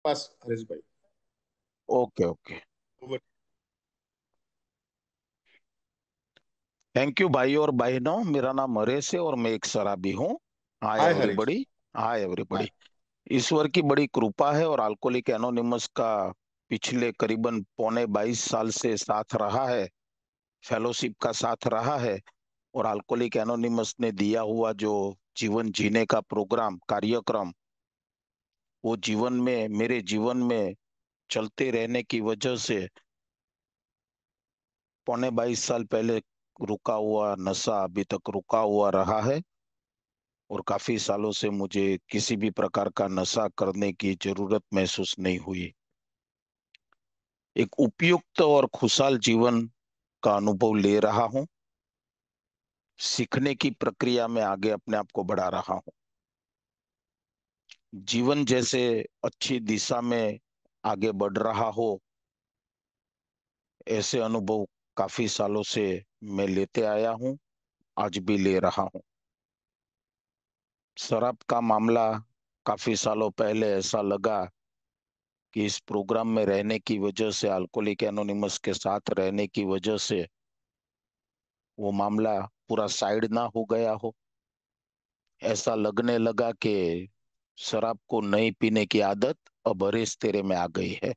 पास हरीश भाई। Okay okay. Over. Thank you भाई और बहनों, मेरा नाम हरेश है और मैं एक शराबी हूँ। हाय हाय हरीश। एवरीबॉडी। हाय हाय। एवरीबॉडी। ईश्वर की बड़ी कृपा है और अल्कोहलिक एनोनिमस का पिछले करीबन पौने 22 साल से साथ रहा है, फेलोशिप का साथ रहा है। और अल्कोहलिक एनोनिमस ने दिया हुआ जो जीवन जीने का प्रोग्राम कार्यक्रम, वो जीवन में, मेरे जीवन में चलते रहने की वजह से पौने 22 साल पहले रुका हुआ नशा अभी तक रुका हुआ रहा है। और काफी सालों से मुझे किसी भी प्रकार का नशा करने की जरूरत महसूस नहीं हुई। एक उपयुक्त और खुशहाल जीवन का अनुभव ले रहा हूँ। सीखने की प्रक्रिया में आगे अपने आप को बढ़ा रहा हूँ। जीवन जैसे अच्छी दिशा में आगे बढ़ रहा हो, ऐसे अनुभव काफी सालों से मैं लेते आया हूँ, आज भी ले रहा हूँ। शराब का मामला काफी सालों पहले ऐसा लगा कि इस प्रोग्राम में रहने की वजह से, अल्कोहलिक एनोनिमस के साथ रहने की वजह से वो मामला पूरा साइड ना हो गया हो। ऐसा लगने लगा कि शराब को नहीं पीने की आदत अब हरेश तेरे में आ गई है।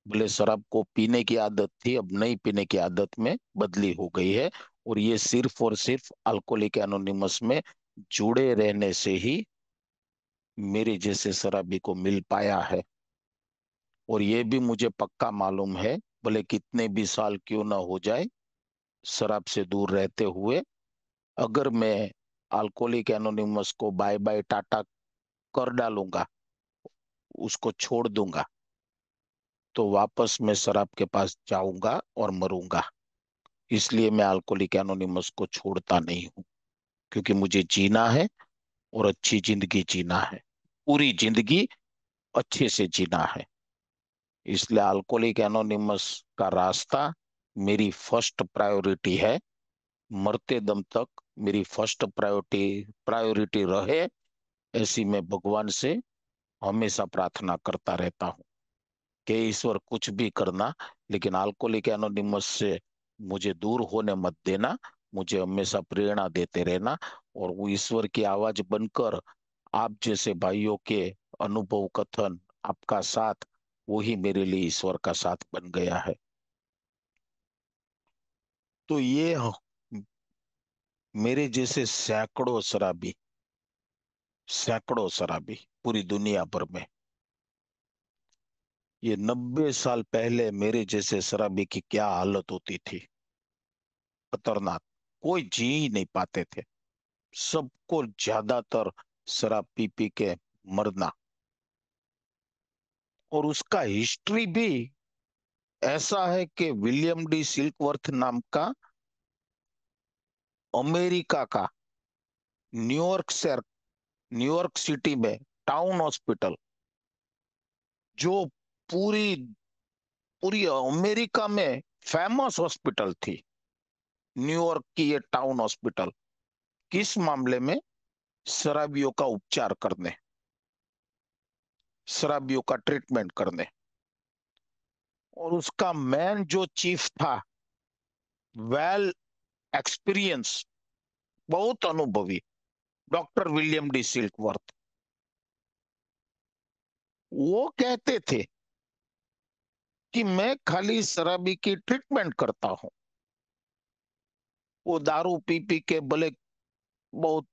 बोले शराब को पीने की आदत थी, अब नहीं पीने की आदत में बदली हो गई है। और ये सिर्फ और सिर्फ अल्कोहलिक एनोनिमस में जुड़े रहने से ही मेरे जैसे शराबी को मिल पाया है। और ये भी मुझे पक्का मालूम है, भले कितने भी साल क्यों ना हो जाए शराब से दूर रहते हुए, अगर मैं अल्कोहलिक एनोनिमस को बाय बाय टाटा कर डालूंगा, उसको छोड़ दूंगा, तो वापस मैं शराब के पास जाऊंगा और मरूंगा। इसलिए मैं अल्कोहलिक एनोनिमस को छोड़ता नहीं हूँ, क्योंकि मुझे जीना है और अच्छी जिंदगी जीना है, पूरी जिंदगी अच्छे से जीना है। इसलिए अल्कोहलिक एनोनिमस का रास्ता मेरी फर्स्ट प्रायोरिटी है। मरते दम तक मेरी फर्स्ट प्रायोरिटी प्रायोरिटी रहे, ऐसी मैं भगवान से हमेशा प्रार्थना करता रहता हूँ कि ईश्वर कुछ भी करना, लेकिन अल्कोहलिक एनोनिमस से मुझे दूर होने मत देना। मुझे हमेशा प्रेरणा देते रहना। और वो ईश्वर की आवाज बनकर आप जैसे भाइयों के अनुभव कथन, आपका साथ, वही मेरे लिए ईश्वर का साथ बन गया है। तो ये मेरे जैसे सैकड़ों शराबी पूरी दुनिया भर में, ये 90 साल पहले मेरे जैसे शराबी की क्या हालत होती थी, खतरनाक। कोई जी ही नहीं पाते थे, सबको ज्यादातर शराब पी पी के मरना। और उसका हिस्ट्री भी ऐसा है कि विलियम डी सिल्कवर्थ नाम का अमेरिका का, न्यूयॉर्क शहर, न्यूयॉर्क सिटी में टाउन हॉस्पिटल, जो पूरी पूरी अमेरिका में फेमस हॉस्पिटल थी, न्यूयॉर्क की ये टाउन हॉस्पिटल, किस मामले में? शराबियों का उपचार करने, शराबियों का ट्रीटमेंट करने। और उसका मैन जो चीफ था, वेल एक्सपीरियंस, बहुत अनुभवी, डॉक्टर विलियम डी सिल्कवर्थ, वो कहते थे कि मैं खाली शराबी की ट्रीटमेंट करता हूं। वो दारू पी पी के भले बहुत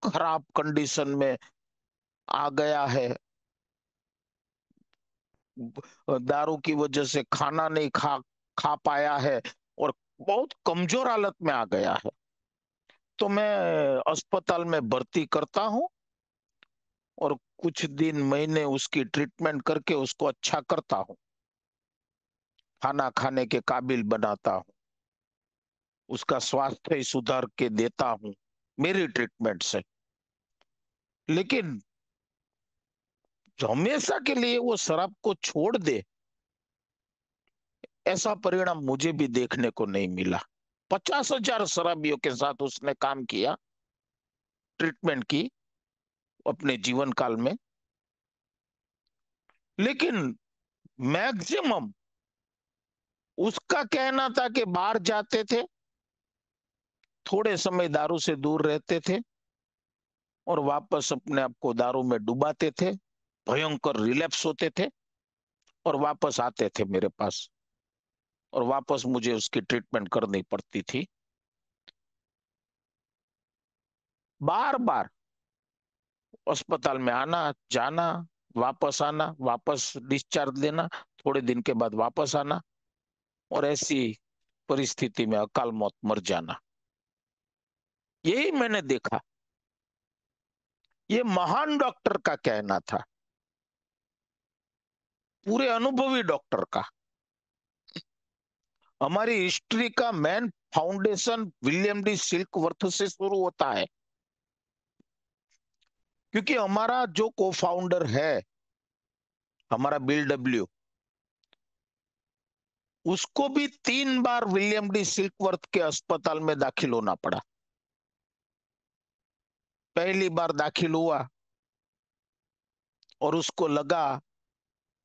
खराब कंडीशन में आ गया है, दारू की वजह से खाना नहीं खा खा पाया है, और बहुत कमजोर हालत में आ गया है, तो मैं अस्पताल में भर्ती करता हूं और कुछ दिन महीने उसकी ट्रीटमेंट करके उसको अच्छा करता हूं, खाना खाने के काबिल बनाता हूं, उसका स्वास्थ्य सुधार के देता हूं मेरी ट्रीटमेंट से। लेकिन हमेशा के लिए वो शराब को छोड़ दे, ऐसा परिणाम मुझे भी देखने को नहीं मिला। 50,000 शराबियों के साथ उसने काम किया, ट्रीटमेंट की अपने जीवन काल में, लेकिन मैक्सिमम उसका कहना था कि बाहर जाते थे, थोड़े समय दारू से दूर रहते थे और वापस अपने आप को दारू में डुबाते थे, भयंकर रिलैप्स होते थे और वापस आते थे मेरे पास, और वापस मुझे उसकी ट्रीटमेंट करनी पड़ती थी। बार बार अस्पताल में आना जाना, वापस आना, वापस डिस्चार्ज लेना, थोड़े दिन के बाद वापस आना, और ऐसी परिस्थिति में अकाल मौत मर जाना। यही मैंने देखा। ये महान डॉक्टर का कहना था, पूरे अनुभवी डॉक्टर का। हमारी हिस्ट्री का मेन फाउंडेशन विलियम डी सिल्कवर्थ से शुरू होता है, क्योंकि हमारा जो को फाउंडर है, हमारा बिल डब्ल्यू, उसको भी 3 बार विलियम डी सिल्कवर्थ के अस्पताल में दाखिल होना पड़ा। पहली बार दाखिल हुआ और उसको लगा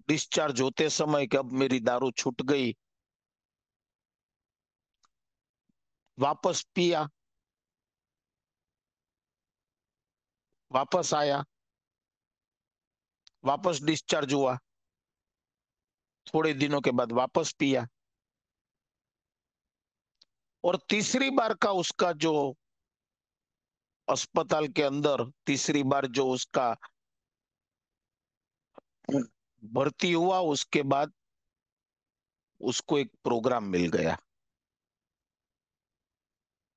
डिस्चार्ज होते समय कि अब मेरी दारू छूट गई। वापस पिया, वापस आया, वापस डिस्चार्ज हुआ, थोड़े दिनों के बाद वापस पिया, और तीसरी बार का उसका जो अस्पताल के अंदर तीसरी बार जो उसका भर्ती हुआ, उसके बाद उसको एक प्रोग्राम मिल गया,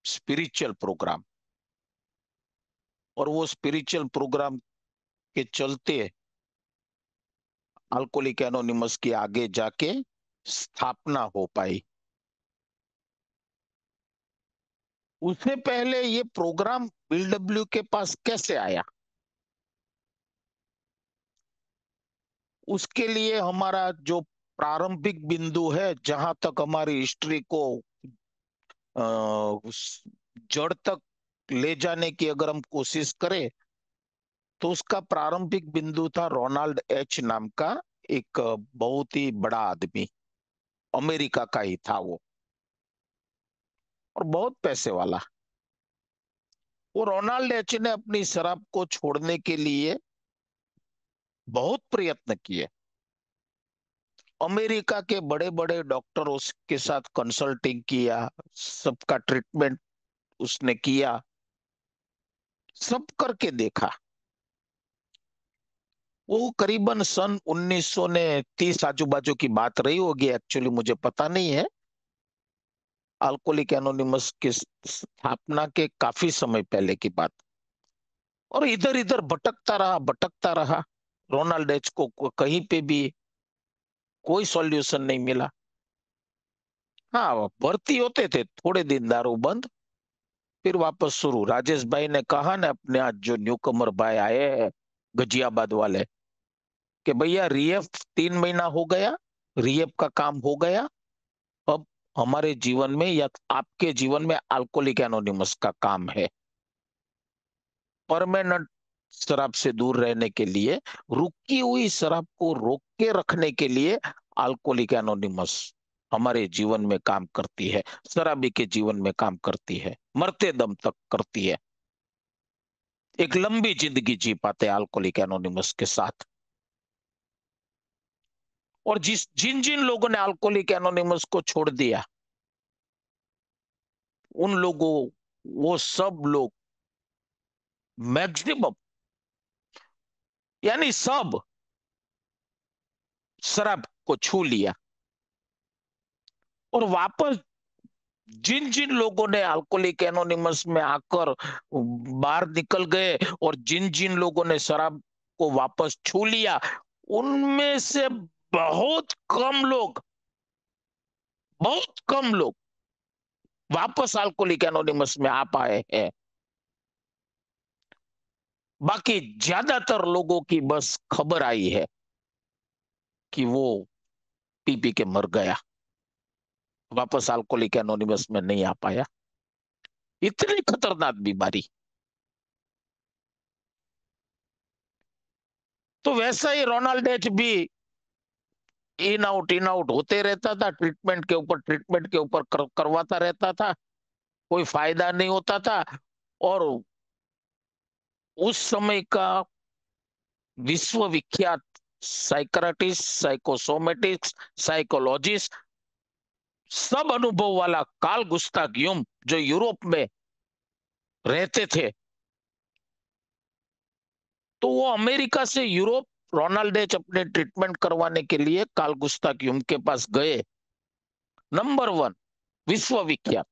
स्पिरिचुअल प्रोग्राम। और वो स्पिरिचुअल प्रोग्राम के चलते अल्कोहलिक एनोनिमस की आगे जाके स्थापना हो पाई। उससे पहले ये प्रोग्राम बीडब्ल्यू के पास कैसे आया, उसके लिए हमारा जो प्रारंभिक बिंदु है, जहां तक हमारी हिस्ट्री को जड़ तक ले जाने की अगर हम कोशिश करें, तो उसका प्रारंभिक बिंदु था रोनाल्ड एच नाम का एक बहुत ही बड़ा आदमी, अमेरिका का ही था वो, और बहुत पैसे वाला। वो रोनाल्ड एच ने अपनी शराब को छोड़ने के लिए बहुत प्रयत्न किए। अमेरिका के बड़े बड़े डॉक्टरों के साथ कंसल्टिंग किया, सबका ट्रीटमेंट उसने किया, सब करके देखा। वो करीबन सन 1930 आजू बाजू की बात रही होगी, एक्चुअली मुझे पता नहीं है। अल्कोहलिक एनोनिमस की स्थापना के काफी समय पहले की बात। और इधर इधर भटकता रहा, भटकता रहा। रोनाल्ड एच को कहीं पे भी कोई सॉल्यूशन नहीं मिला। हाँ, वो भर्ती होते थे, थोड़े दिन दारू बंद, फिर वापस शुरू। राजेश भाई ने कहा ना, अपने आज जो न्यू कमर भाई आए हैं गजियाबाद वाले, कि भैया रिएफ 3 महीना हो गया, रिएफ का काम हो गया, अब हमारे जीवन में या आपके जीवन में अल्कोहलिक एनोनिमस का काम है। परमानेंट शराब से दूर रहने के लिए, रुकी हुई शराब को रोक के रखने के लिए अल्कोहलिक एनोनिमस हमारे जीवन में काम करती है, शराबी के जीवन में काम करती है, मरते दम तक करती है। एक लंबी जिंदगी जी पाते हैं अल्कोहलिक एनोनिमस के साथ। और जिन जिन लोगों ने अल्कोहलिक एनोनिमस को छोड़ दिया, उन लोगों, वो सब लोग मैक्सिमम, यानी सब शराब को छू लिया। और वापस जिन जिन लोगों ने अल्कोहलिक एनोनिमस में आकर बाहर निकल गए, और जिन जिन लोगों ने शराब को वापस छू लिया, उनमें से बहुत कम लोग, बहुत कम लोग वापस अल्कोहलिक एनोनिमस में आ पाए हैं। बाकी ज्यादातर लोगों की बस खबर आई है कि वो पी पी के मर गया, वापस अल्कोहलिक एनोनिमस में नहीं आ पाया। इतनी खतरनाक बीमारी। तो वैसा ही रोनाल्ड एच भी इन आउट होते रहता था, ट्रीटमेंट के ऊपर करवाता रहता था, कोई फायदा नहीं होता था। और उस समय का विश्व विख्यात साइकराटिस्ट, साइकोसोमेटिक्स, साइकोलॉजिस्ट, सब अनुभव वाला कार्ल गुस्ताव यूंग, जो यूरोप में रहते थे, तो वो अमेरिका से यूरोप, रोनाल्ड एच अपने ट्रीटमेंट करवाने के लिए कार्ल गुस्ताव यूंग के पास गए। नंबर वन, विश्व विख्यात,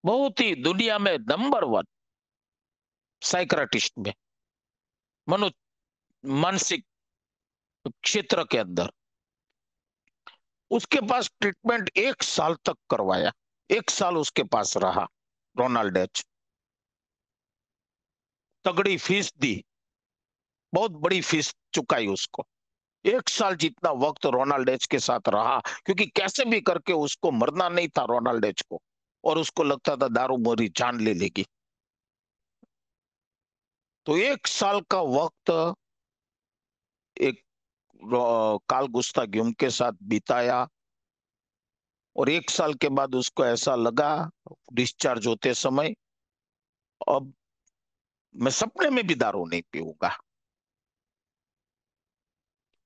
बहुत ही दुनिया में नंबर वन साइक्राटिस्ट में, मनो मानसिक क्षेत्र के अंदर। उसके पास ट्रीटमेंट 1 साल तक करवाया, 1 साल उसके पास रहा रोनाल्ड एच। तगड़ी फीस दी, बहुत बड़ी फीस चुकाई उसको। 1 साल जितना वक्त रोनाल्ड एच के साथ रहा, क्योंकि कैसे भी करके उसको मरना नहीं था रोनाल्ड एच को, और उसको लगता था दारू मोरी जान ले लेगी। तो 1 साल का वक्त एक कार्ल गुस्ताव यूंग के साथ बिताया। और 1 साल के बाद उसको ऐसा लगा, डिस्चार्ज होते समय, अब मैं सपने में भी दारू नहीं पीऊंगा,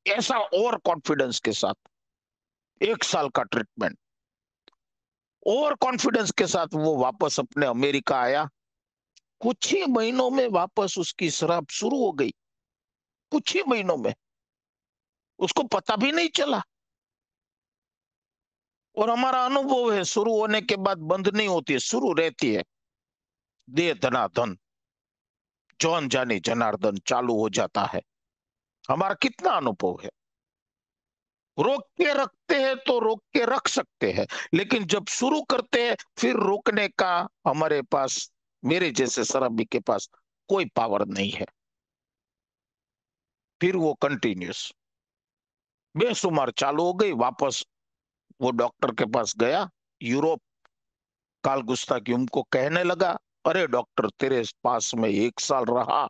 ऐसा ओवर कॉन्फिडेंस के साथ 1 साल का ट्रीटमेंट, ओवर कॉन्फिडेंस के साथ वो वापस अपने अमेरिका आया। कुछ ही महीनों में वापस उसकी शराब शुरू हो गई, कुछ ही महीनों में, उसको पता भी नहीं चला। और हमारा अनुभव है, शुरू होने के बाद बंद नहीं होती है, शुरू रहती है। दे धनाधन, जौन जानी जनार्दन चालू हो जाता है। हमारा कितना अनुभव है। रोक के रखते हैं तो रोक के रख सकते हैं, लेकिन जब शुरू करते हैं फिर रोकने का हमारे पास, मेरे जैसे शराबी के पास कोई पावर नहीं है। फिर वो कंटिन्यूस बेशुमार चालू हो गई। वापस वो डॉक्टर के पास गया यूरोप। कार्ल गुस्ताव यूंग को कहने लगा, अरे डॉक्टर, तेरे पास में 1 साल रहा,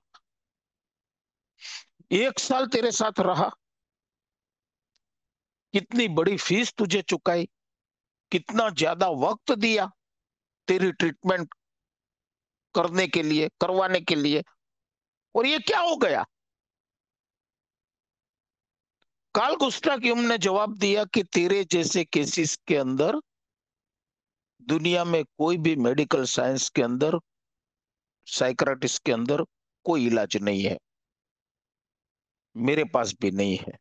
1 साल तेरे साथ रहा, कितनी बड़ी फीस तुझे चुकाई, कितना ज्यादा वक्त दिया तेरी ट्रीटमेंट करने के लिए, करवाने के लिए, और ये क्या हो गया। कार्ल गुस्ताव यूंग ने जवाब दिया कि तेरे जैसे केसेस के अंदर, दुनिया में कोई भी मेडिकल साइंस के अंदर, साइक्राटिस्ट के अंदर कोई इलाज नहीं है, मेरे पास भी नहीं है।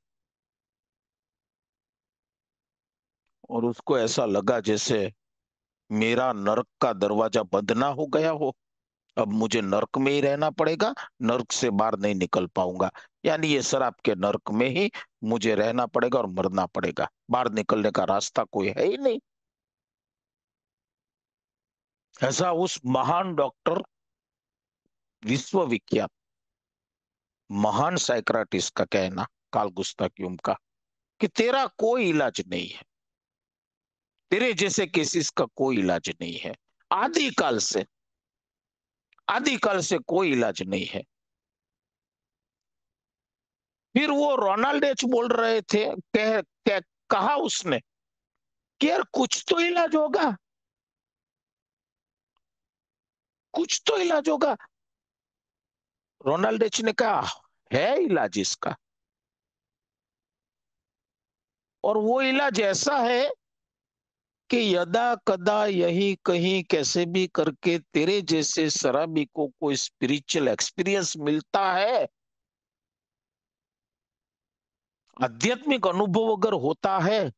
और उसको ऐसा लगा जैसे मेरा नरक का दरवाजा बंद ना हो गया हो, अब मुझे नरक में ही रहना पड़ेगा, नरक से बाहर नहीं निकल पाऊंगा। यानी ये शराब के नरक में ही मुझे रहना पड़ेगा और मरना पड़ेगा, बाहर निकलने का रास्ता कोई है ही नहीं। ऐसा उस महान डॉक्टर, विश्व विख्यात महान साइक्राटिस्ट का कहना, कार्ल गुस्ताव यूंग का, कि तेरा कोई इलाज नहीं है, तेरे जैसे केसेस का कोई इलाज नहीं है, आदिकाल से, आदिकाल से कोई इलाज नहीं है। फिर वो रोनाल्ड एच बोल रहे थे, कहा उसने कि यार कुछ तो इलाज होगा, कुछ तो इलाज होगा। रोनाल्ड एच ने कहा, है इलाज इसका, और वो इलाज ऐसा है कि यदा कदा यही कहीं कैसे भी करके तेरे जैसे शराबी को कोई स्पिरिचुअल एक्सपीरियंस मिलता है, आध्यात्मिक अनुभव अगर होता है,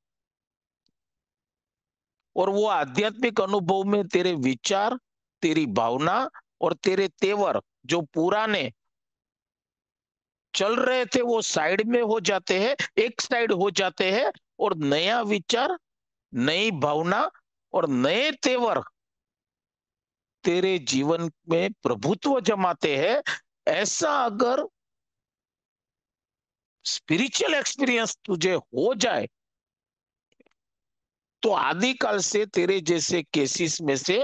और वो आध्यात्मिक अनुभव में तेरे विचार, तेरी भावना और तेरे तेवर जो पुराने चल रहे थे वो साइड में हो जाते हैं, एक साइड हो जाते हैं, और नया विचार, नई भावना और नए तेवर तेरे जीवन में प्रभुत्व जमाते हैं। ऐसा अगर स्पिरिचुअल एक्सपीरियंस तुझे हो जाए, तो आदिकाल से तेरे जैसे केसेस में से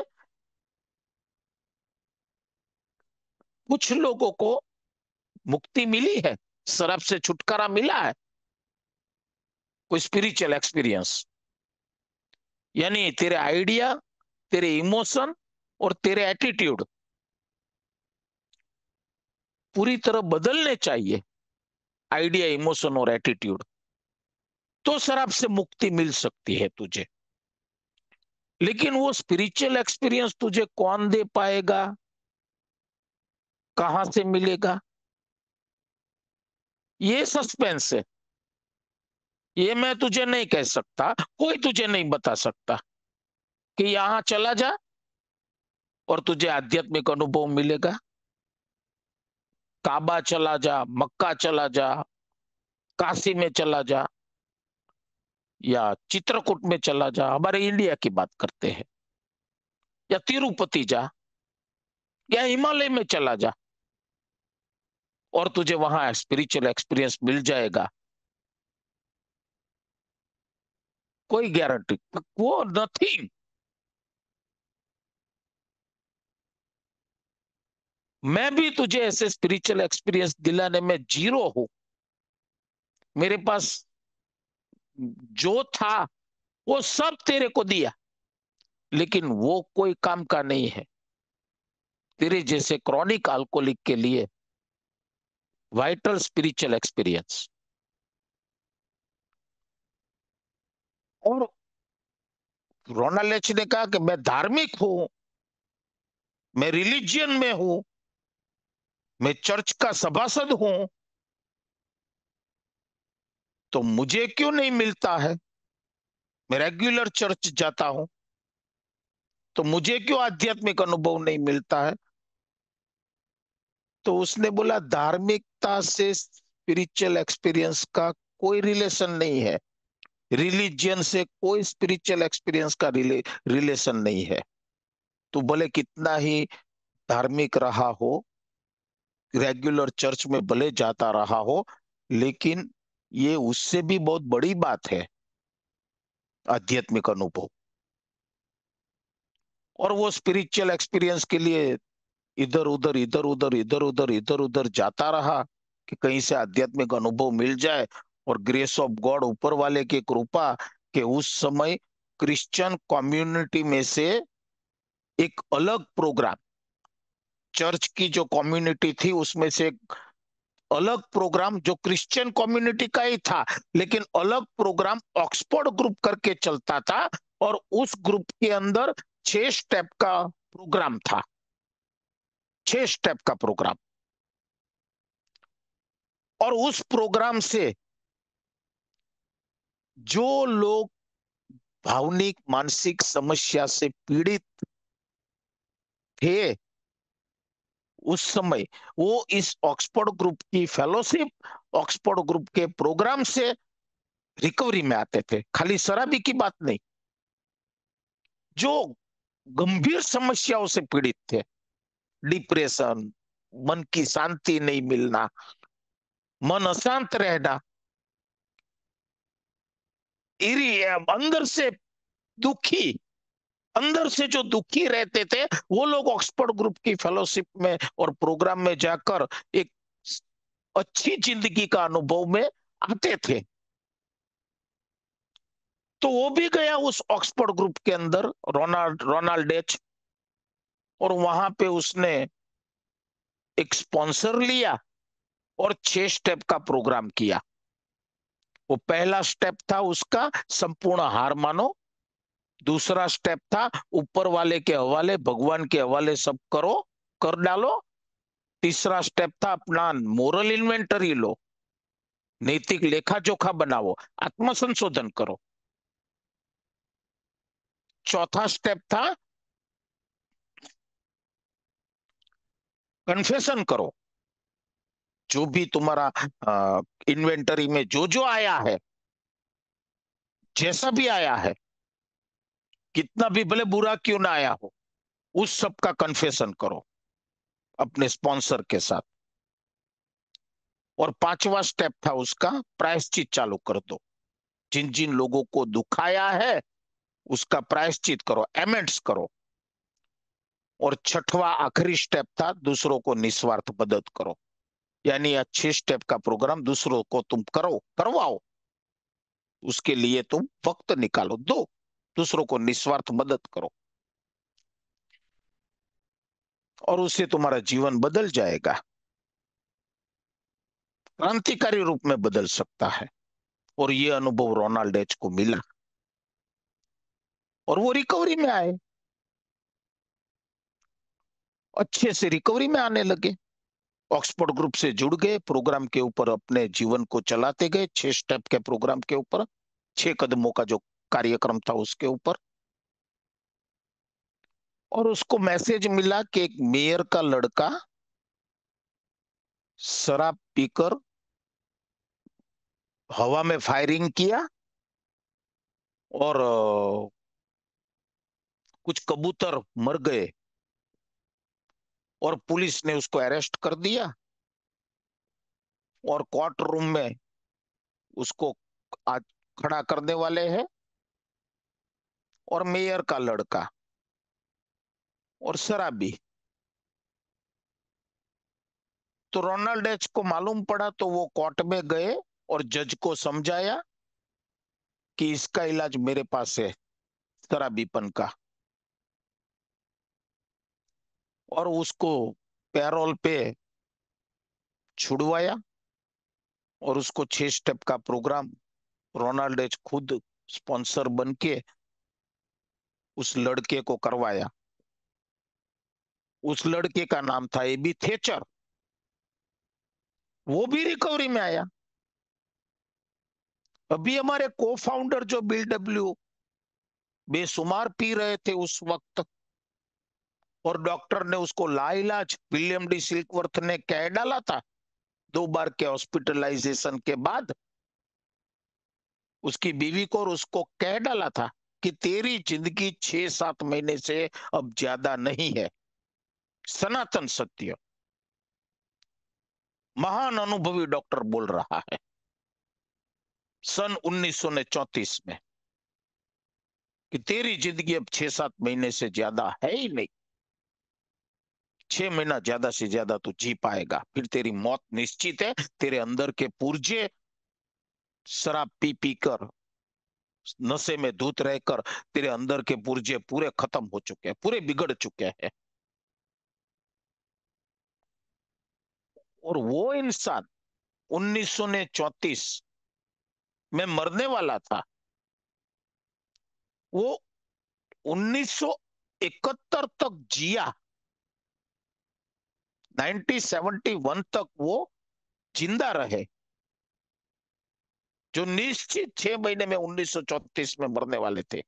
कुछ लोगों को मुक्ति मिली है, शराब से छुटकारा मिला है। कोई स्पिरिचुअल एक्सपीरियंस, यानी तेरे आइडिया, तेरे इमोशन और तेरे एटीट्यूड पूरी तरह बदलने चाहिए, आइडिया, इमोशन और एटीट्यूड, तो शराब से मुक्ति मिल सकती है तुझे। लेकिन वो स्पिरिचुअल एक्सपीरियंस तुझे कौन दे पाएगा, कहां से मिलेगा, ये सस्पेंस है। ये मैं तुझे नहीं कह सकता, कोई तुझे नहीं बता सकता कि यहां चला जा और तुझे आध्यात्मिक अनुभव मिलेगा। काबा चला जा, मक्का चला जा, काशी में चला जा, या चित्रकूट में चला जा, हमारे इंडिया की बात करते हैं, या तिरुपति जा, या हिमालय में चला जा, और तुझे वहां स्पिरिचुअल एक्सपीरियंस मिल जाएगा। कोई गारंटी, वो नथिंग। मैं भी तुझे ऐसे स्पिरिचुअल एक्सपीरियंस दिलाने में जीरो हूं। मेरे पास जो था वो सब तेरे को दिया, लेकिन वो कोई काम का नहीं है तेरे जैसे क्रॉनिक अल्कोहलिक के लिए वाइटल स्पिरिचुअल एक्सपीरियंस। और रोनाल्ड ने कहा कि मैं धार्मिक हूं, मैं रिलीजियन में हूं, मैं चर्च का सभासद हूं, तो मुझे क्यों नहीं मिलता है? मैं रेगुलर चर्च जाता हूं, तो मुझे क्यों आध्यात्मिक अनुभव नहीं मिलता है? तो उसने बोला धार्मिकता से स्पिरिचुअल एक्सपीरियंस का कोई रिलेशन नहीं है, रिलीजियन से कोई स्पिरिचुअल एक्सपीरियंस का रिलेशन नहीं है। तू भले कितना ही धार्मिक रहा हो, रेगुलर चर्च में भले जाता रहा हो, लेकिन ये उससे भी बहुत बड़ी बात है, आध्यात्मिक अनुभव। और वो स्पिरिचुअल एक्सपीरियंस के लिए इधर उधर इधर उधर इधर उधर इधर उधर जाता रहा कि कहीं से आध्यात्मिक अनुभव मिल जाए। और ग्रेस ऑफ गॉड, ऊपर वाले की कृपा, के उस समय क्रिश्चियन कम्युनिटी में से एक अलग प्रोग्राम, चर्च की जो कम्युनिटी थी उसमें से एक अलग प्रोग्राम जो क्रिश्चियन कम्युनिटी का ही था, लेकिन अलग प्रोग्राम ऑक्सफोर्ड ग्रुप करके चलता था। और उस ग्रुप के अंदर 6 स्टेप का प्रोग्राम था, 6 स्टेप का प्रोग्राम। और उस प्रोग्राम से जो लोग भावनिक मानसिक समस्या से पीड़ित थे उस समय, वो इस ऑक्सफोर्ड ग्रुप की फेलोशिप, ऑक्सफोर्ड ग्रुप के प्रोग्राम से रिकवरी में आते थे। खाली शराबी की बात नहीं, जो गंभीर समस्याओं से पीड़ित थे, डिप्रेशन, मन की शांति नहीं मिलना, मन अशांत रहना, अंदर से दुखी, अंदर से जो दुखी रहते थे, वो लोग ऑक्सफोर्ड ग्रुप की फेलोशिप में और प्रोग्राम में जाकर एक अच्छी जिंदगी का अनुभव में आते थे। तो वो भी गया उस ऑक्सफोर्ड ग्रुप के अंदर, रोनाल्ड एच, और वहां पे उसने एक स्पॉन्सर लिया और 6 स्टेप का प्रोग्राम किया। वो पहला स्टेप था उसका, संपूर्ण हार मानो। दूसरा स्टेप था ऊपर वाले के हवाले, भगवान के हवाले सब करो, कर डालो। तीसरा स्टेप था अपना मोरल इन्वेंटरी लो, नैतिक लेखा जोखा बनाओ, आत्म संशोधन करो। चौथा स्टेप था कन्फेशन करो, जो भी तुम्हारा इन्वेंटरी में जो जो आया है, जैसा भी आया है, कितना भी भले बुरा क्यों ना आया हो, उस सब का कन्फेशन करो अपने स्पॉन्सर के साथ। और पांचवा स्टेप था उसका, प्रायश्चित चालू कर दो। जिन जिन लोगों को दुखाया है उसका प्रायश्चित करो, एमेंड्स करो। और छठवां आखिरी स्टेप था दूसरों को निस्वार्थ मदद करो। यानी 6 स्टेप का प्रोग्राम दूसरों को तुम करो, करवाओ, उसके लिए तुम वक्त निकालो, दो, दूसरों को निस्वार्थ मदद करो, और उससे तुम्हारा जीवन बदल जाएगा, क्रांतिकारी रूप में बदल सकता है। और ये अनुभव रोनाल्ड को मिला, और वो रिकवरी में आए, अच्छे से रिकवरी में आने लगे, ऑक्सफोर्ड ग्रुप से जुड़ गए, प्रोग्राम के ऊपर अपने जीवन को चलाते गए, 6 स्टेप के प्रोग्राम के ऊपर, 6 कदमों का जो कार्यक्रम था उसके ऊपर। और उसको मैसेज मिला कि एक मेयर का लड़का शराब पीकर हवा में फायरिंग किया, और कुछ कबूतर मर गए, और पुलिस ने उसको अरेस्ट कर दिया, और कोर्ट रूम में उसको आज खड़ा करने वाले हैं, और मेयर का लड़का और शराबी। तो रोनाल्ड एच को मालूम पड़ा, तो वो कोर्ट में गए और जज को समझाया कि इसका इलाज मेरे पास है, शराबीपन का, और उसको पैरोल पे छुड़वाया, और उसको 6 स्टेप का प्रोग्राम रोनाल्ड एच खुद स्पॉन्सर बन के उस लड़के को करवाया। उस लड़के का नाम था एबी थेचर, वो भी रिकवरी में आया। अभी हमारे को फाउंडर जो बिल डब्ल्यू बेशुमार पी रहे थे उस वक्त, और डॉक्टर ने उसको लाइलाज, विलियम डी सिल्कवर्थ ने कह डाला था 2 बार के हॉस्पिटलाइजेशन के बाद, उसकी बीवी को और उसको कह डाला था कि तेरी जिंदगी 6-7 महीने से अब ज्यादा नहीं है। सनातन सत्य, महान अनुभवी डॉक्टर बोल रहा है सन 1934 में कि तेरी जिंदगी अब 6-7 महीने से ज्यादा है ही नहीं, 6 महीना ज्यादा से ज्यादा तू जी पाएगा, फिर तेरी मौत निश्चित है। तेरे अंदर के पुर्जे शराब पी पी कर, नशे में धुत रहकर, तेरे अंदर के पुर्जे पूरे खत्म हो चुके हैं, पूरे बिगड़ चुके हैं। और वो इंसान 1934 में मरने वाला था, वो 1971 तक जिया, 1971 तक वो जिंदा रहे, जो निश्चित 6 महीने में 1934 में मरने वाले थे।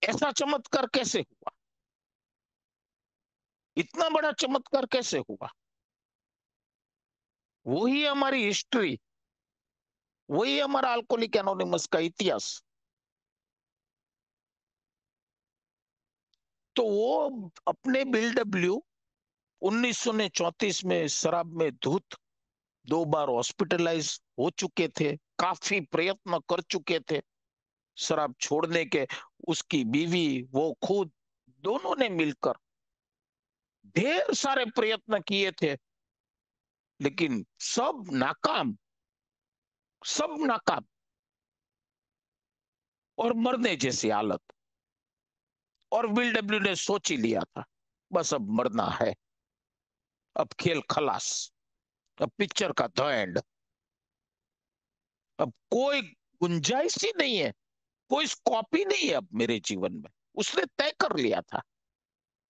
ऐसा चमत्कार कैसे हुआ? इतना बड़ा चमत्कार कैसे हुआ? वही हमारी हिस्ट्री, वही हमारा अल्कोहलिक एनोनिमस का इतिहास। तो वो अपने बिल डब्ल्यू 1934 में शराब में धुत, 2 बार हॉस्पिटलाइज हो चुके थे, काफी प्रयत्न कर चुके थे शराब छोड़ने के। उसकी बीवी, वो खुद, दोनों ने मिलकर ढेर सारे प्रयत्न किए थे, लेकिन सब नाकाम, सब नाकाम, और मरने जैसी हालत। और बिल डब्ल्यू ने सोच ही लिया था बस अब मरना है, अब खेल खलास, अब पिक्चर का द एंड, अब कोई गुंजाइश ही नहीं है, कोई स्कोप ही नहीं है अब मेरे जीवन में। उसने तय कर लिया था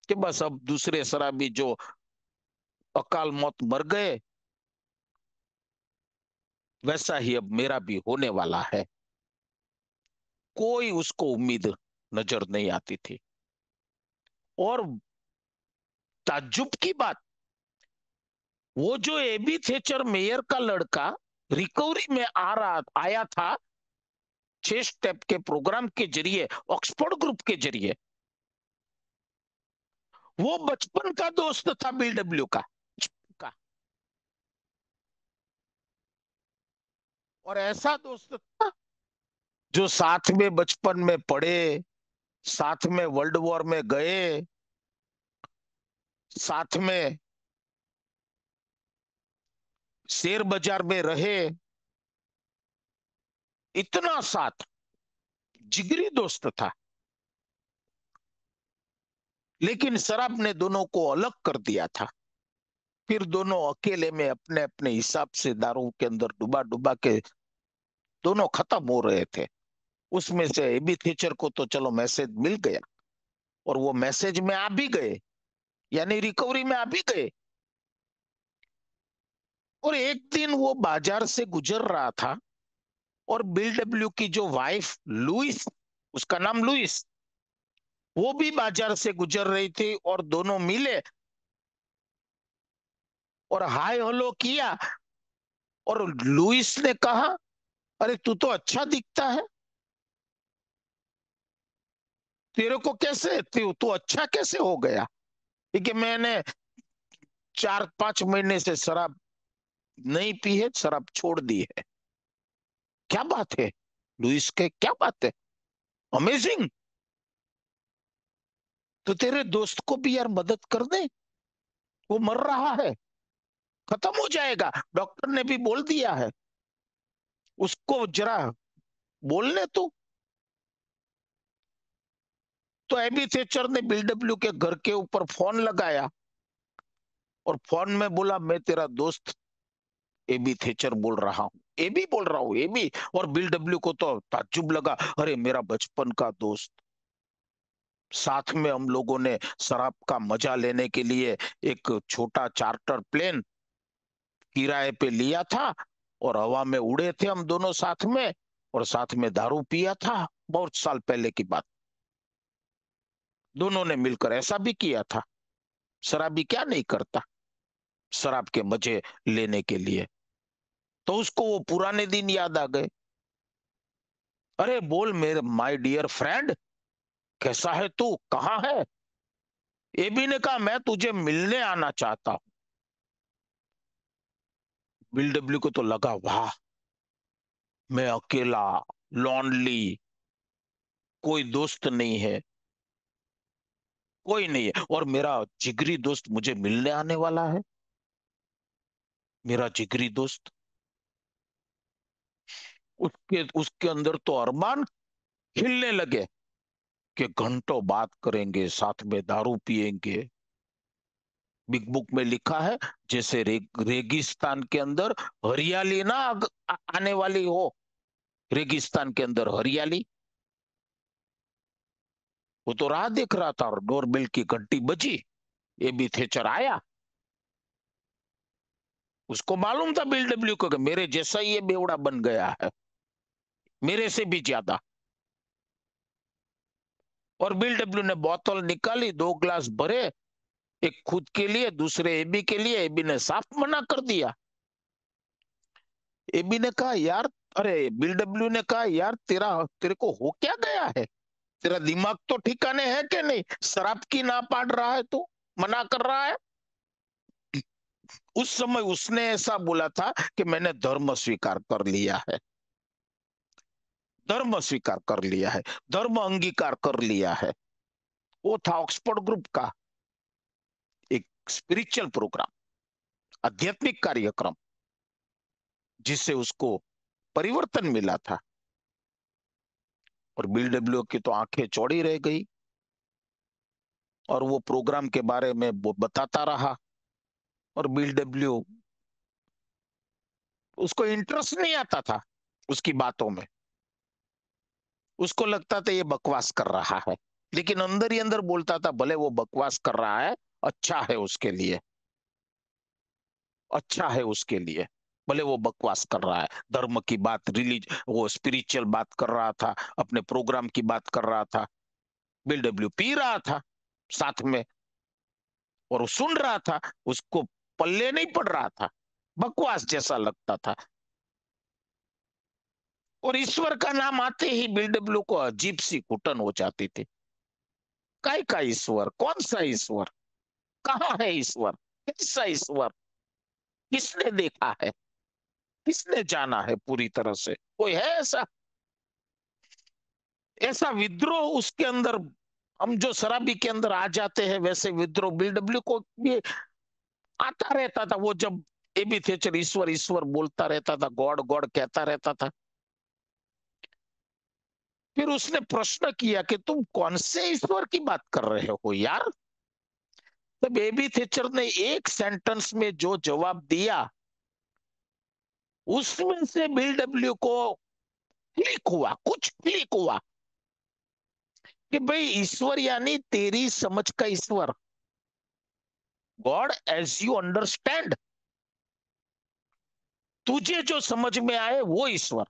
कि बस अब दूसरे शराबी जो अकाल मौत मर गए, वैसा ही अब मेरा भी होने वाला है। कोई उसको उम्मीद नजर नहीं आती थी। और ताज्जुब की बात, वो जो एबी थेचर मेयर का लड़का रिकवरी में आया था 6 स्टेप के प्रोग्राम के जरिए, ऑक्सफोर्ड ग्रुप के जरिए, वो बचपन का दोस्त था बिल डब्ल्यू का। और ऐसा दोस्त था जो साथ में बचपन में पढ़े, साथ में वर्ल्ड वॉर में गए, साथ में शेयर बाजार में रहे, इतना साथ, जिगरी दोस्त था। लेकिन शराब ने दोनों को अलग कर दिया था। फिर दोनों अकेले में अपने अपने हिसाब से दारू के अंदर डुबा डुबा के दोनों खत्म हो रहे थे। उसमें से एबी थीचर को तो चलो मैसेज मिल गया, और वो मैसेज में आ भी गए, यानी रिकवरी में आ भी गए। और एक दिन वो बाजार से गुजर रहा था, और बिल डब्ल्यू की जो वाइफ लुइस, उसका नाम लुइस, वो भी बाजार से गुजर रही थी, और दोनों मिले और हाय हेलो किया। और लुइस ने कहा, अरे तू तो अच्छा दिखता है, तेरे को कैसे, तू अच्छा कैसे हो गया? कि मैंने 4-5 महीने से शराब नहीं पी है, शराब छोड़ दी है। क्या बात है लुइस के, क्या बात है, अमेजिंग। तो तेरे दोस्त को भी यार मदद कर दे, वो मर रहा है, खत्म हो जाएगा, डॉक्टर ने भी बोल दिया है, उसको जरा बोलने तो एबी थेचर ने बिल डब्ल्यू के घर के ऊपर फोन लगाया, और फोन में बोला, मैं तेरा दोस्त एबी थेचर बोल रहा हूँ, एबी बोल रहा हूँ, एबी। और बिल डब्ल्यू को तो ताज्जुब लगा, अरे मेरा बचपन का दोस्त, साथ में हम लोगों ने शराब का मजा लेने के लिए एक छोटा चार्टर प्लेन किराए पे लिया था, और हवा में उड़े थे हम दोनों साथ में, और साथ में दारू पिया था, बहुत साल पहले की बात। दोनों ने मिलकर ऐसा भी किया था। शराबी क्या नहीं करता शराब के मजे लेने के लिए। तो उसको वो पुराने दिन याद आ गए। अरे बोल मेरे माय डियर फ्रेंड, कैसा है तू, कहाँ है? एबी ने कहा, मैं तुझे मिलने आना चाहता हूँ। बिल डब्ल्यू को तो लगा, वाह, मैं अकेला, लॉनली, कोई दोस्त नहीं है, कोई नहीं है, और मेरा जिगरी दोस्त मुझे मिलने आने वाला है, मेरा जिगरी दोस्त। उसके उसके अंदर तो अरमान खिलने लगे कि घंटों बात करेंगे, साथ में दारू पिएंगे। बिग बुक में लिखा है, जैसे रेगिस्तान के अंदर हरियाली ना आने वाली हो, रेगिस्तान के अंदर हरियाली। वो तो राह देख रहा था, और डोरबेल की घंटी बजी, एबी थेचर आया। उसको मालूम था बिल डब्ल्यू को कि मेरे जैसा ही ये बेवड़ा बन गया है, मेरे से भी ज्यादा। और बिल डब्ल्यू ने बोतल निकाली, 2 ग्लास भरे, एक खुद के लिए, दूसरे एबी के लिए। एबी ने साफ मना कर दिया। एबी ने कहा, यार, अरे बिल डब्ल्यू ने कहा, यार तेरे को हो क्या गया है? तेरा दिमाग तो ठिकाने है कि नहीं? शराब की ना पाड़ रहा है, तू मना कर रहा है। उस समय उसने ऐसा बोला था कि मैंने धर्म स्वीकार कर लिया है, धर्म स्वीकार कर लिया है, धर्म अंगीकार कर लिया है। वो था ऑक्सफोर्ड ग्रुप का एक स्पिरिचुअल प्रोग्राम, आध्यात्मिक कार्यक्रम, जिससे उसको परिवर्तन मिला था। और बिल डब्ल्यू की तो आंखें चौड़ी रह गई, और वो प्रोग्राम के बारे में वो बताता रहा। और बिल डब्ल्यू, उसको इंटरेस्ट नहीं आता था उसकी बातों में, उसको लगता था ये बकवास कर रहा है। लेकिन अंदर ही अंदर बोलता था, भले वो बकवास कर रहा है, अच्छा है उसके लिए, अच्छा है उसके लिए, भले वो बकवास कर रहा है, धर्म की बात, वो स्पिरिचुअल बात कर रहा था, अपने प्रोग्राम की बात कर रहा था। बिल डब्ल्यू पी रहा था साथ में, और वो सुन रहा था, उसको पल्ले नहीं पड़ रहा था, बकवास जैसा लगता था। और ईश्वर का नाम आते ही बिल डब्ल्यू को अजीब सी घुटन हो जाती थी। काय का ईश्वर, कौन सा ईश्वर, कहाँ है ईश्वर, कैसा ईश्वर, किसने देखा है, किसने जाना है पूरी तरह से, कोई है ऐसा? ऐसा विद्रोह उसके अंदर, हम जो शराबी के अंदर आ जाते हैं, वैसे विद्रोह बिल डब्ल्यू को भी आता रहता था। वो जब एबी थेचर ईश्वर ईश्वर बोलता रहता था, गॉड गॉड कहता रहता था, फिर उसने प्रश्न किया कि तुम कौन से ईश्वर की बात कर रहे हो यार। तो बेबी थेचर ने एक सेंटेंस में जो जवाब दिया, उसमें से बिल डब्ल्यू को क्लिक हुआ, कुछ क्लिक हुआ कि भाई ईश्वर यानी तेरी समझ का ईश्वर, गॉड एज यू अंडरस्टैंड, तुझे जो समझ में आए वो ईश्वर।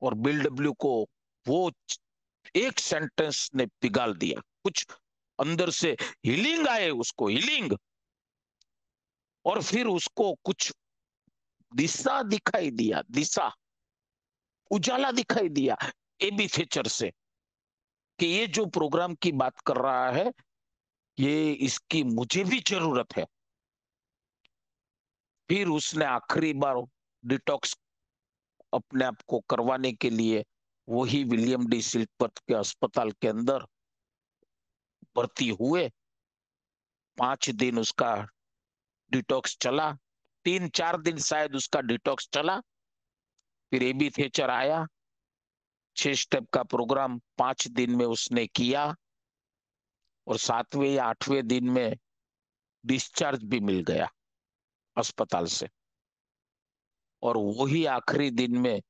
और बिल डब्ल्यू को वो एक सेंटेंस ने पिघाल दिया, कुछ अंदर से हीलिंग आए उसको, हीलिंग। और फिर उसको कुछ दिशा दिखाई दिया, दिशा, उजाला दिखाई दिया एबी थेचर से, कि ये जो प्रोग्राम की बात कर रहा है, ये इसकी मुझे भी जरूरत है। फिर उसने आखिरी बार डिटॉक्स अपने आप को करवाने के लिए वही विलियम डी सिल्कवर्थ के अस्पताल के अंदर भर्ती हुए। 5 दिन उसका डिटॉक्स चला, 3-4 दिन शायद उसका डिटॉक्स चला। फिर एबी थेचर आया, 6 स्टेप का प्रोग्राम 5 दिन में उसने किया, और 7वें या 8वें दिन में डिस्चार्ज भी मिल गया अस्पताल से। और वही आखिरी दिन में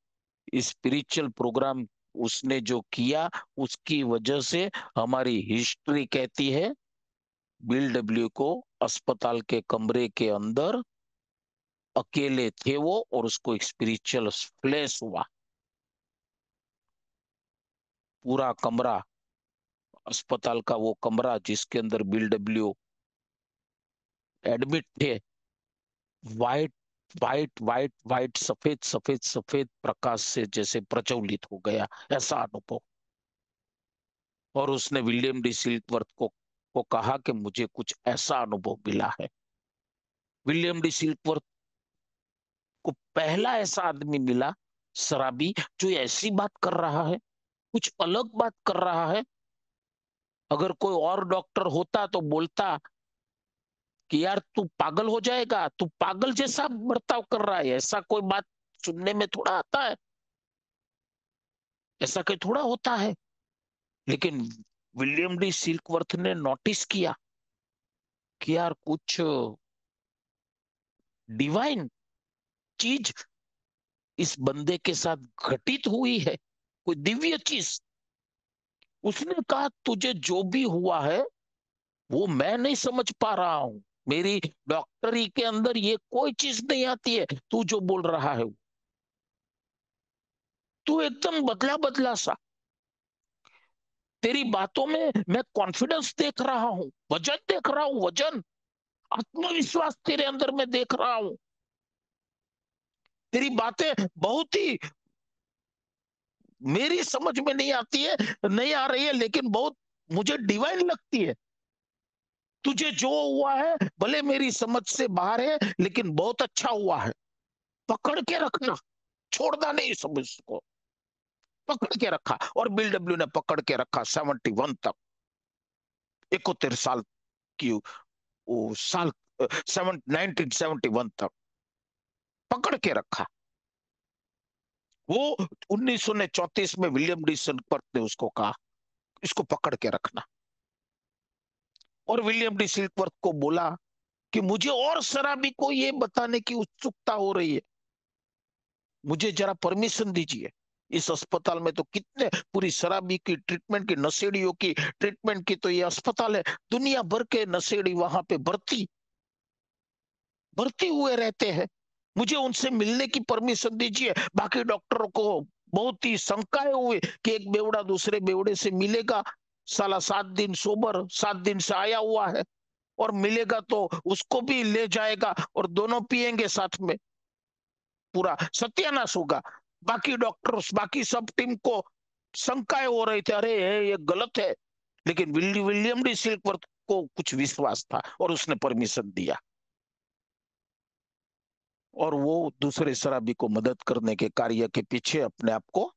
स्पिरिचुअल प्रोग्राम उसने जो किया, उसकी वजह से हमारी हिस्ट्री कहती है बिल डब्ल्यू को अस्पताल के कमरे के अंदर अकेले थे वो, और उसको एक स्पिरिचुअल फ्लैश हुआ। पूरा कमरा, अस्पताल का वो कमरा जिसके अंदर बिल डब्ल्यू एडमिट थे, वाइट वाइट वाइट वाइट, सफेद सफेद सफेद प्रकाश से जैसे प्रज्वलित हो गया, ऐसा अनुभव। और उसने विलियम डी सिल्कवर्थ को कहा कि मुझे कुछ ऐसा अनुभव मिला है। विलियम डी सिल्कवर्थ को पहला ऐसा आदमी मिला, शराबी, जो ऐसी बात कर रहा है, कुछ अलग बात कर रहा है। अगर कोई और डॉक्टर होता तो बोलता कि यार तू पागल हो जाएगा, तू पागल जैसा बर्ताव कर रहा है, ऐसा कोई बात सुनने में थोड़ा आता है, ऐसा कहीं थोड़ा होता है। लेकिन विलियम डी सिल्कवर्थ ने नोटिस किया कि यार कुछ डिवाइन चीज इस बंदे के साथ घटित हुई है, कोई दिव्य चीज। उसने कहा तुझे जो भी हुआ है वो मैं नहीं समझ पा रहा हूं, मेरी डॉक्टरी के अंदर ये कोई चीज नहीं आती है, तू जो बोल रहा है तू एकदम बदला बदला सा, तेरी बातों में मैं कॉन्फिडेंस देख रहा हूं, वजन देख रहा हूं, वजन, आत्मविश्वास तेरे अंदर मैं देख रहा हूं। तेरी बातें बहुत ही मेरी समझ में नहीं आती है, नहीं आ रही है, लेकिन बहुत मुझे डिवाइन लगती है। तुझे जो हुआ है भले मेरी समझ से बाहर है, लेकिन बहुत अच्छा हुआ है। पकड़ के रखना, छोड़ना नहीं समझ को, पकड़ के रखा। और बिल डब्ल्यू ने पकड़ के रखा 71 तक, 71 साल की वो साल, 1971 तक पकड़ के रखा। वो 1934 में विलियम डी सिल्कवर्थ ने उसको कहा इसको पकड़ के रखना। और विलियम डी सिल्कवर्थ को बोला कि मुझे और शराबी को ये बताने की उत्सुकता हो रही है, मुझे जरा परमिशन दीजिए। इस अस्पताल में तो कितने, पूरी शराबी की ट्रीटमेंट की, नशेड़ियों की ट्रीटमेंट की तो ये अस्पताल है, दुनिया भर के नशेड़ी वहां पे भर्ती भर्ती हुए रहते हैं, मुझे उनसे मिलने की परमिशन दीजिए। बाकी डॉक्टरों को बहुत ही शंकाएं हुई कि एक बेवड़ा दूसरे बेवड़े से मिलेगा, साला 7 दिन सोबर, 7 दिन से आया हुआ है, और मिलेगा तो उसको भी ले जाएगा और दोनों पिएंगे साथ में, पूरा सत्यानाश होगा। बाकी डॉक्टर्स, बाकी सब टीम को शंकाएं हो रही थी, अरे ये गलत है। लेकिन विलियम डी सिल्कवर्थ को कुछ विश्वास था और उसने परमिशन दिया, और वो दूसरे शराबी को मदद करने के कार्य के पीछे अपने आप को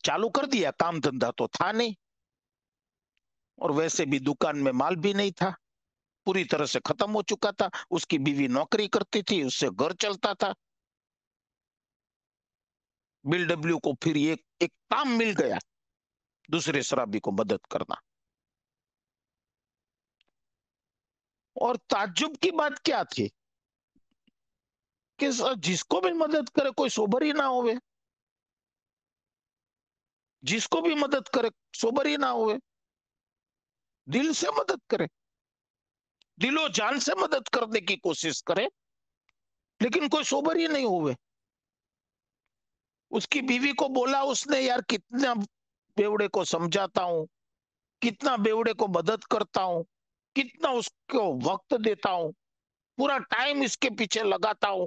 चालू कर दिया। काम धंधा तो था नहीं, और वैसे भी दुकान में माल भी नहीं था, पूरी तरह से खत्म हो चुका था। उसकी बीवी नौकरी करती थी, उससे घर चलता था। बिल डब्ल्यू को फिर एक एक काम मिल गया, दूसरे शराबी को मदद करना। और ताज्जुब की बात क्या थी कि जिसको भी मदद करे कोई सोबर ही ना होवे, जिसको भी मदद करे सोबर ही ना होवे, दिल से मदद करे, दिलो जान से मदद करने की कोशिश करे, लेकिन कोई सोबर ही नहीं हुए। उसकी बीवी को बोला उसने, यार कितना बेवड़े को समझाता हूं, कितना बेवड़े को मदद करता हूं, कितना उसको वक्त देता हूं, पूरा टाइम इसके पीछे लगाता हूं,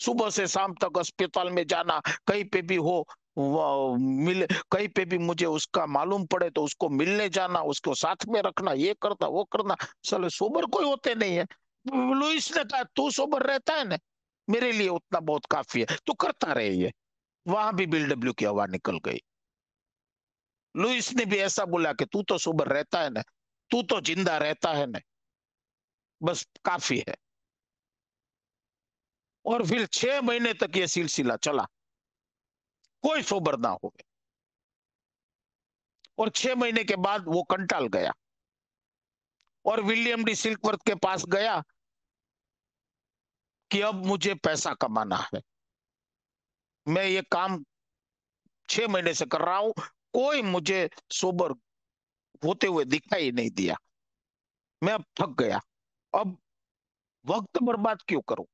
सुबह से शाम तक अस्पताल में जाना, कहीं पे भी हो मिले, कहीं पे भी मुझे उसका मालूम पड़े तो उसको मिलने जाना, उसको साथ में रखना, ये करना वो करना। साले सोबर कोई होते नहीं है। लुइस ने कहा तू सोबर रहता है ना, मेरे लिए उतना बहुत काफी है, तू करता रहे ये। वहां भी बिल डब्ल्यू की हवा निकल गई। लुइस ने भी ऐसा बोला कि तू तो सोबर रहता है ना, तू तो जिंदा रहता है ना, बस काफी है। और फिर 6 महीने तक ये सिलसिला चला, कोई सोबर ना हो। और 6 महीने के बाद वो कंटाल गया और विलियम डी सिल्कवर्थ के पास गया कि अब मुझे पैसा कमाना है, मैं ये काम 6 महीने से कर रहा हूं, कोई मुझे सोबर होते हुए दिखाई नहीं दिया, मैं अब थक गया, अब वक्त बर्बाद क्यों करूं,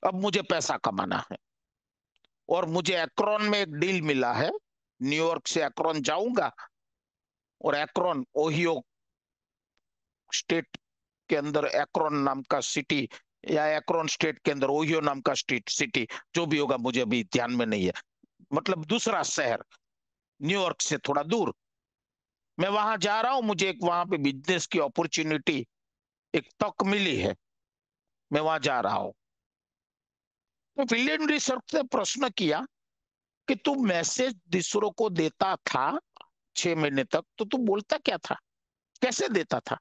अब मुझे पैसा कमाना है। और मुझे एक्रोन में एक डील मिला है, न्यूयॉर्क से एक्रोन जाऊंगा, और एक्रोन ओहियो स्टेट के अंदर एक्रोन नाम का सिटी, या एक्रोन स्टेट के अंदर ओहियो नाम का स्टेट सिटी, जो भी होगा मुझे अभी ध्यान में नहीं है, मतलब दूसरा शहर, न्यूयॉर्क से थोड़ा दूर, मैं वहां जा रहा हूं, मुझे एक वहां पे बिजनेस की अपॉर्चुनिटी, एक तक मिली है, मैं वहां जा रहा हूं। तो विलियम रिसर्च ने प्रश्न किया कि तू मैसेज दूसरों को देता था 6 महीने तक, तो तू बोलता क्या था, कैसे देता था?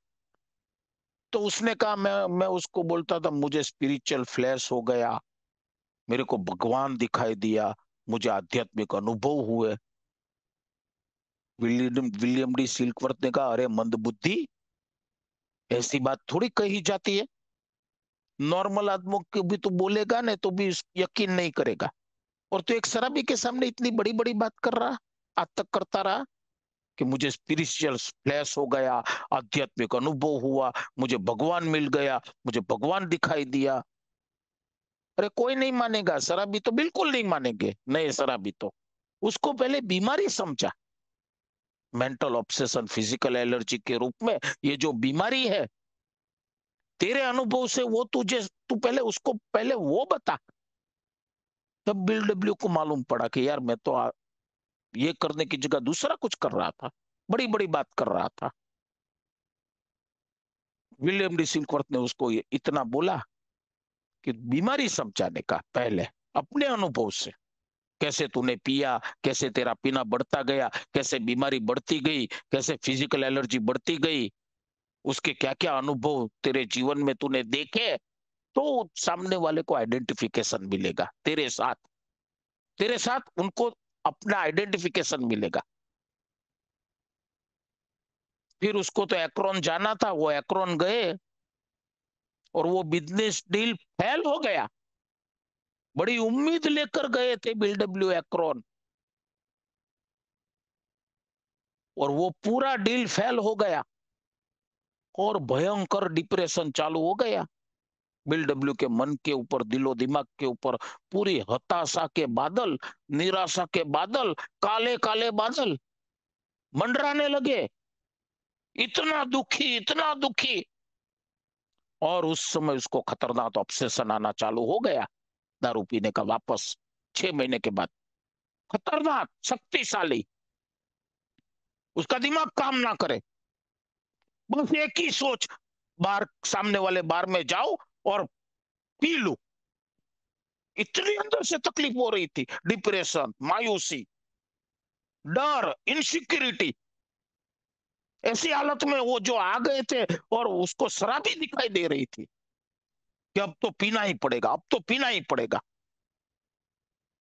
तो उसने कहा मैं उसको बोलता था मुझे स्पिरिचुअल फ्लैश हो गया, मेरे को भगवान दिखाई दिया, मुझे आध्यात्मिक अनुभव हुए। विलियम डी सिल्कवर्थ ने कहा अरे मंदबुद्धि, ऐसी बात थोड़ी कही जाती है, नॉर्मल आदमी को भी तो बोलेगा ना तो भी यकीन नहीं करेगा, और तो एक शराबी के सामने इतनी बड़ी बड़ी बात कर रहा, आज तक करता रहा कि मुझे स्पिरिचुअल फ्लैश हो गया, आध्यात्मिक अनुभव हुआ, मुझे भगवान मिल गया, मुझे भगवान दिखाई दिया। अरे कोई नहीं मानेगा, शराबी तो बिल्कुल नहीं मानेंगे, नए शराबी तो। उसको पहले बीमारी समझा, मेंटल ऑब्सेशन फिजिकल एलर्जी के रूप में ये जो बीमारी है, तेरे अनुभव से वो तुझे, तू पहले उसको पहले वो बता। तब बिल डब्ल्यू को मालूम पड़ा कि यार मैं तो ये करने की जगह दूसरा कुछ कर रहा था, बड़ी बड़ी बात कर रहा था। विलियम डी सिल्कवर्थ ने उसको इतना बोला कि बीमारी समझाने का पहले अपने अनुभव से, कैसे तूने पिया, कैसे तेरा पीना बढ़ता गया, कैसे बीमारी बढ़ती गई, कैसे फिजिकल एलर्जी बढ़ती गई, उसके क्या क्या अनुभव तेरे जीवन में तूने देखे, तो सामने वाले को आइडेंटिफिकेशन मिलेगा तेरे साथ, तेरे साथ उनको अपना आइडेंटिफिकेशन मिलेगा। फिर उसको तो एक्रोन जाना था, वो एक्रोन गए और वो बिजनेस डील फेल हो गया। बड़ी उम्मीद लेकर गए थे बिल डब्ल्यू एक्रोन, और वो पूरा डील फेल हो गया, और भयंकर डिप्रेशन चालू हो गया बिल डब्ल्यू के मन के ऊपर, दिलो दिमाग के ऊपर, पूरी हताशा के बादल, निराशा के बादल, काले काले बादल मंडराने लगे, इतना दुखी, इतना दुखी। और उस समय उसको खतरनाक ऑब्सेशन आना चालू हो गया, दारू पीने का वापस, 6 महीने के बाद, खतरनाक शक्तिशाली, उसका दिमाग काम ना करे, बस एक ही सोच, बार सामने वाले बार में जाओ और पी लो। इतनी अंदर से तकलीफ हो रही थी, डिप्रेशन, मायूसी, डर, इनसिक्योरिटी, ऐसी हालत में वो जो आ गए थे, और उसको शराबी दिखाई दे रही थी कि अब तो पीना ही पड़ेगा, अब तो पीना ही पड़ेगा।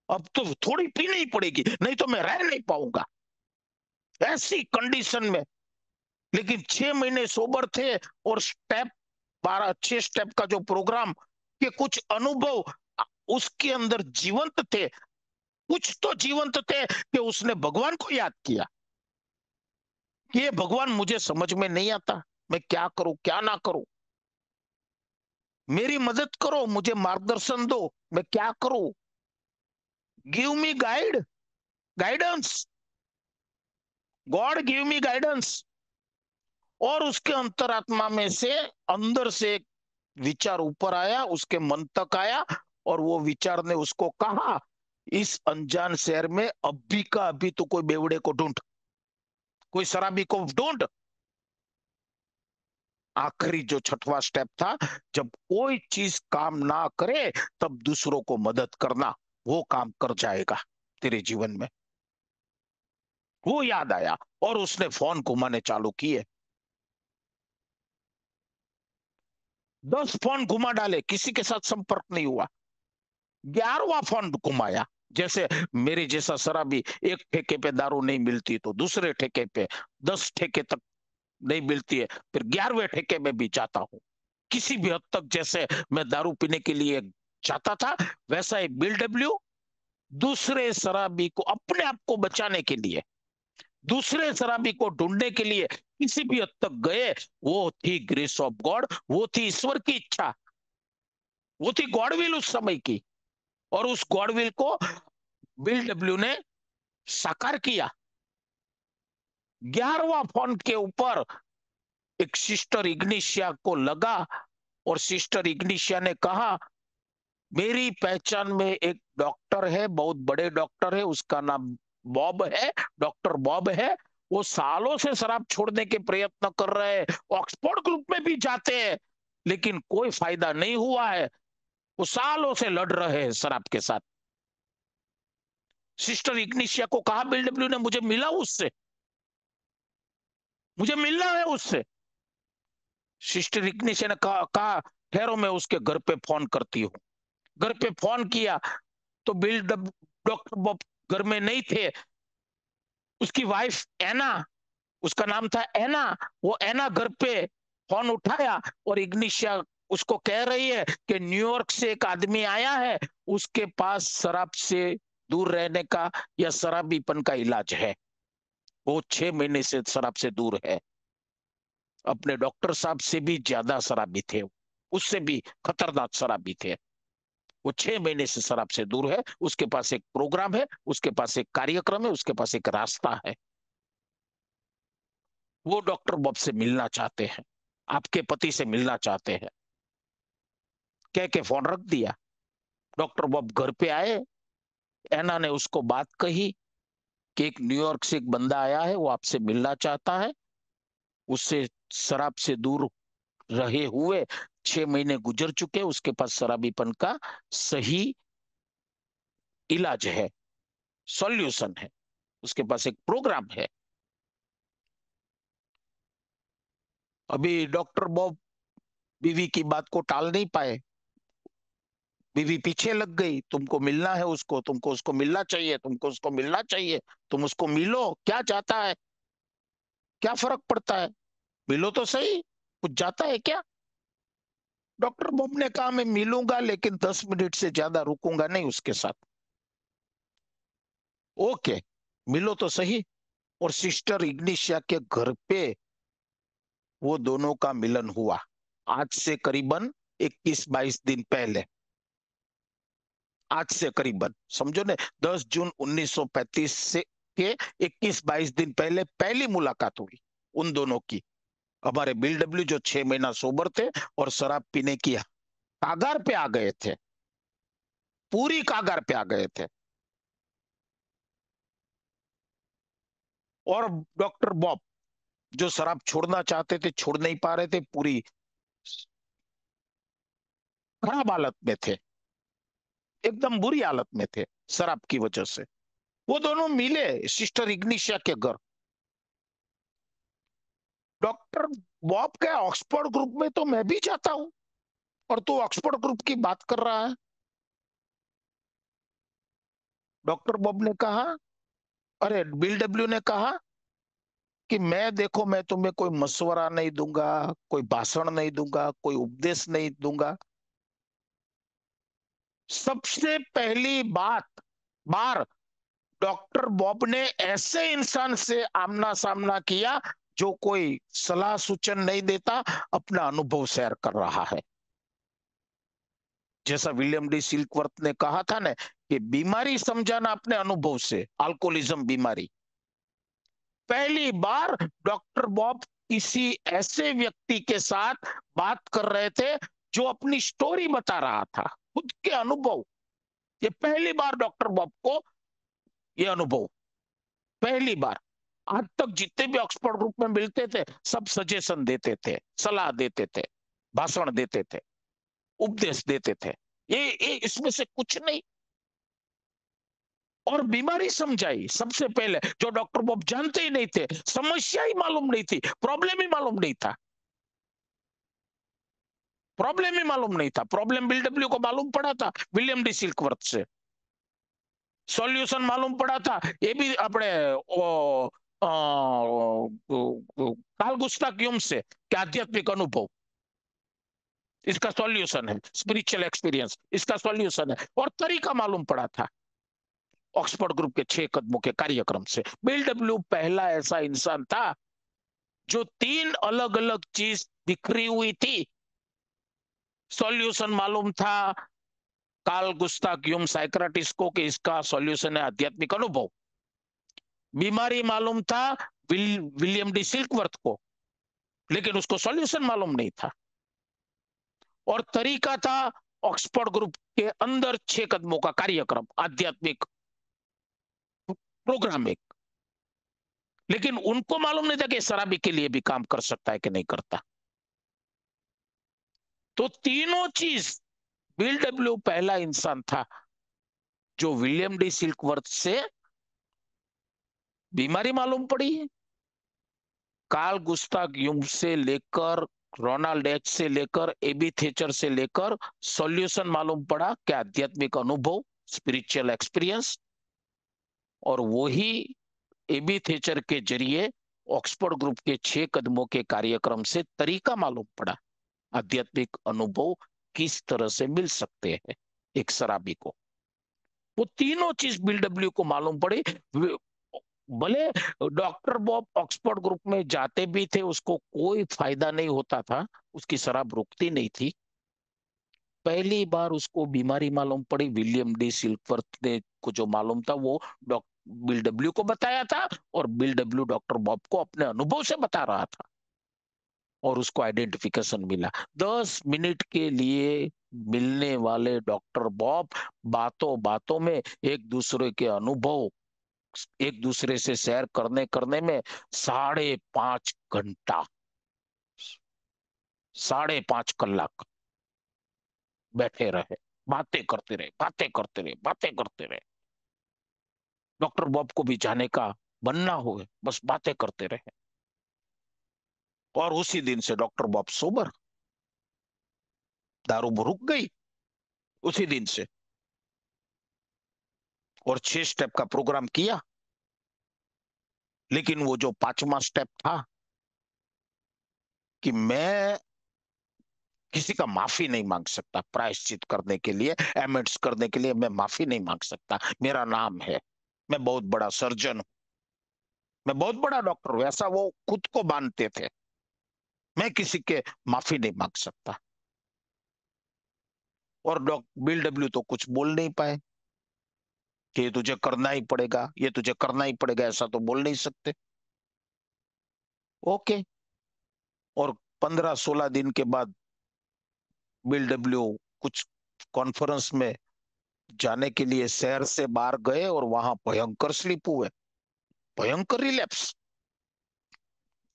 अब तो थोड़ी पीनी ही पड़ेगी, नहीं तो मैं रह नहीं पाऊंगा ऐसी कंडीशन में। लेकिन 6 महीने सोबर थे, और स्टेप 12 6 स्टेप का जो प्रोग्राम के कुछ अनुभव उसके अंदर जीवंत थे। कुछ तो जीवंत थे कि उसने भगवान को याद किया कि ये भगवान मुझे समझ में नहीं आता, मैं क्या करूं क्या ना करूं, मेरी मदद करो, मुझे मार्गदर्शन दो, मैं क्या करूं, give me guidance, God give me guidance. और उसके अंतरात्मा में से, अंदर से एक विचार ऊपर आया, उसके मन तक आया, और वो विचार ने उसको कहा, इस अनजान शहर में अभी का अभी तो कोई बेवड़े को ढूंढ, कोई शराबी को ढूंढ। आखिरी जो छठवां स्टेप था, जब कोई चीज काम ना करे तब दूसरों को मदद करना, वो काम कर जाएगा तेरे जीवन में। वो याद आया और उसने फोन घुमाने चालू किए। 10 फोन घुमा डाले, किसी के साथ संपर्क नहीं हुआ। 11वां फोन घुमाया। जैसे मेरे जैसा शराबी, एक ठेके पे दारू नहीं मिलती तो दूसरे ठेके पे, 10 ठेके तक नहीं मिलती है, फिर 11वें ठेके में भी जाता हूँ। किसी भी हद तक जैसे मैं दारू पीने के लिए जाता था, वैसा ही बिल डब्ल्यू दूसरे शराबी को, अपने आप को बचाने के लिए, दूसरे शराबी को ढूंढने के लिए किसी भी हद तक गए। वो थी ग्रेस ऑफ गॉड, वो थी ईश्वर की इच्छा, वो थी गॉडविल उस समय की। और उस गॉडविल को बिल डब्ल्यू ने साकार किया। 11वां फोन के ऊपर एक सिस्टर इग्निशिया को लगा, और सिस्टर इग्निशिया ने कहा, मेरी पहचान में एक डॉक्टर है, बहुत बड़े डॉक्टर है, उसका नाम बॉब है, डॉक्टर बॉब है। वो सालों से शराब छोड़ने के प्रयत्न कर रहे हैं, ऑक्सफोर्ड ग्रुप में भी जाते हैं, लेकिन कोई फायदा नहीं हुआ है। वो सालों से लड़ रहे हैं शराब के साथ। सिस्टर इग्निशिया को कहा बिल डब्ल्यू ने, मुझे मिला उससे, मुझे मिलना है उससे। सिस्टर इग्निशिया ने कहा ठहरो, मैं उसके घर पे फोन करती हूँ। घर पे फोन किया तो डॉक्टर बॉब घर में नहीं थे। उसकी वाइफ एना, उसका नाम था एना, वो एना घर पे फोन उठाया, और इग्निशिया उसको कह रही है कि न्यूयॉर्क से एक आदमी आया है, उसके पास शराब से दूर रहने का या शराबीपन का इलाज है। वो 6 महीने से शराब से दूर है, अपने डॉक्टर साहब से भी ज्यादा शराबी थे, उससे भी खतरनाक शराबी थे। वो 6 महीने से शराब से दूर है, उसके पास एक प्रोग्राम है, उसके पास एक कार्यक्रम है, उसके पास एक रास्ता है। वो डॉक्टर बॉब से मिलना चाहते हैं, आपके पति से मिलना चाहते हैं। कह के फोन रख दिया। डॉक्टर बॉब घर पे आए। एना ने उसको बात कही कि एक न्यूयॉर्क से एक बंदा आया है, वो आपसे मिलना चाहता है, उससे शराब से दूर रहे हुए 6 महीने गुजर चुके, उसके पास शराबीपन का सही इलाज है, सॉल्यूशन है, उसके पास एक प्रोग्राम है। अभी डॉक्टर बॉब बीवी की बात को टाल नहीं पाए। बीवी पीछे लग गई, तुमको मिलना है उसको, तुमको उसको मिलना चाहिए, तुमको उसको मिलना चाहिए, तुम उसको मिलो, क्या चाहता है, क्या फर्क पड़ता है, मिलो तो सही, कुछ जाता है क्या। डॉक्टर बॉब ने कहा, मैं मिलूंगा लेकिन 10 मिनट से ज्यादा रुकूंगा नहीं उसके साथ। ओके, मिलो तो सही। और सिस्टर इग्निशिया के घर पे वो दोनों का मिलन हुआ, आज से करीबन 21 22 दिन पहले। आज से करीबन समझो ने, 10 जून 1935 से के 21 22 दिन पहले पहली मुलाकात हुई उन दोनों की। हमारे बिल डब्ल्यू जो 6 महीना सोबर थे और शराब पीने की कागार पे आ गए थे, पूरी कागार पे आ गए थे। और डॉक्टर बॉब जो शराब छोड़ना चाहते थे, छोड़ नहीं पा रहे थे, पूरी खराब हालत में थे, एकदम बुरी हालत में थे शराब की वजह से। वो दोनों मिले सिस्टर इग्निशिया के घर। डॉक्टर बॉब के ऑक्सफोर्ड ग्रुप में तो मैं भी जाता हूँ, और तू ऑक्सफोर्ड ग्रुप की बात कर रहा है। डॉक्टर बॉब ने कहा, अरे बिल डब्ल्यू ने कहा कि मैं, देखो, मैं तुम्हें कोई मशवरा नहीं दूंगा, कोई भाषण नहीं दूंगा, कोई उपदेश नहीं दूंगा। सबसे पहली बार डॉक्टर बॉब ने ऐसे इंसान से आमना सामना किया जो कोई सलाह सूचन नहीं देता, अपना अनुभव शेयर कर रहा है। जैसा विलियम डी सिल्कवर्थ ने कहा था ना कि बीमारी समझाना अपने अनुभव से, अल्कोहलिज्म बीमारी। पहली बार डॉक्टर बॉब किसी ऐसे व्यक्ति के साथ बात कर रहे थे जो अपनी स्टोरी बता रहा था, खुद के अनुभव। ये पहली बार डॉक्टर बॉब को ये अनुभव, पहली बार। आज तक जितने भी ऑक्सफोर्ड ग्रुप में मिलते थे सब सजेशन देते थे, सलाह देते थे, भाषण देते थे, उपदेश देते थे। ये इसमें से कुछ नहीं। और बीमारी समझाई सबसे पहले, जो डॉक्टर बॉब जानते ही नहीं थे, समस्या ही मालूम नहीं थी, प्रॉब्लम ही मालूम नहीं था, प्रॉब्लम ही मालूम नहीं था। प्रॉब्लम बिल डब्ल्यू को मालूम पड़ा था विलियम डी सिल्कवर्थ से, सॉल्यूशन मालूम पड़ा था ये भी अपने कार्ल गुस्ताव यूंग से, कि आध्यात्मिक अनुभव इसका सॉल्यूशन है, स्पिरिचुअल एक्सपीरियंस इसका सॉल्यूशन है। और तरीका मालूम पड़ा था ऑक्सफोर्ड ग्रुप के 6 कदमों के कार्यक्रम से। बिल डब्ल्यू पहला ऐसा इंसान था जो 3 अलग अलग चीज बिखरी हुई थी। सॉल्यूशन मालूम था कार्ल गुस्ताव यूंग साइक्राटिस्ट को कि इसका सॉल्यूशन है आध्यात्मिक अनुभव। बीमारी मालूम था विलियम डी सिल्कवर्थ को, लेकिन उसको सॉल्यूशन मालूम नहीं था। और तरीका था ऑक्सफोर्ड ग्रुप के अंदर 6 कदमों का कार्यक्रम, आध्यात्मिक प्रोग्राम एक। लेकिन उनको मालूम नहीं था कि शराबी के लिए भी काम कर सकता है कि नहीं करता। तो तीनों चीज, बिल डब्ल्यू पहला इंसान था जो विलियम डी सिल्कवर्थ से बीमारी मालूम पड़ी है, कार्ल गुस्ताव यूंग से लेकर, रोनाल्ड एच से लेकर, एबी थेचर से लेकर सॉल्यूशन मालूम पड़ा कि आध्यात्मिक अनुभव, स्पिरिचुअल एक्सपीरियंस। और वही एबी थेचर के जरिए ऑक्सफोर्ड ग्रुप के 6 कदमों के कार्यक्रम से तरीका मालूम पड़ा, आध्यात्मिक अनुभव किस तरह से मिल सकते हैं एक शराबी को। वो तीनों चीज बिल डब्ल्यू को मालूम पड़ी। भले डॉक्टर बॉब ऑक्सफोर्ड ग्रुप में जाते भी थे, उसको कोई फायदा नहीं होता था, उसकी शराब रुकती नहीं थी। पहली बार उसको बीमारी मालूम पड़ी, विलियम डी सिल्कवर्थ ने को जो मालूम था वो बिल डब्ल्यू को बताया था, और बिल डब्ल्यू डॉक्टर बॉब को अपने अनुभव से बता रहा था, और उसको आइडेंटिफिकेशन मिला। 10 मिनट के लिए मिलने वाले डॉक्टर बॉब बातों बातों में एक दूसरे के अनुभव एक दूसरे से शेयर करने करने में 5.5 घंटा, 5.5 कलाक बैठे रहे, बातें करते रहे, बातें करते रहे, बातें करते रहे। डॉक्टर बॉब को भी जाने का बनना हो, बस बातें करते रहे। और उसी दिन से डॉक्टर बॉब सोबर, दारू रुक गई उसी दिन से। और 6 स्टेप का प्रोग्राम किया, लेकिन वो जो 5वां स्टेप था कि मैं किसी का माफी नहीं मांग सकता, प्रायश्चित करने के लिए, एमेंड्स करने के लिए मैं माफी नहीं मांग सकता। मेरा नाम है, मैं बहुत बड़ा सर्जन हूं, मैं बहुत बड़ा डॉक्टर हूं, ऐसा वो खुद को मानते थे। मैं किसी के माफी नहीं मांग सकता। और बिल डब्ल्यू तो कुछ बोल नहीं पाए कि ये तुझे करना ही पड़ेगा, ये तुझे करना ही पड़ेगा, ऐसा तो बोल नहीं सकते। ओके। और 15-16 दिन के बाद बिल डब्ल्यू कुछ कॉन्फ्रेंस में जाने के लिए शहर से बाहर गए, और वहां भयंकर स्लिप हुए, भयंकर रिलैप्स।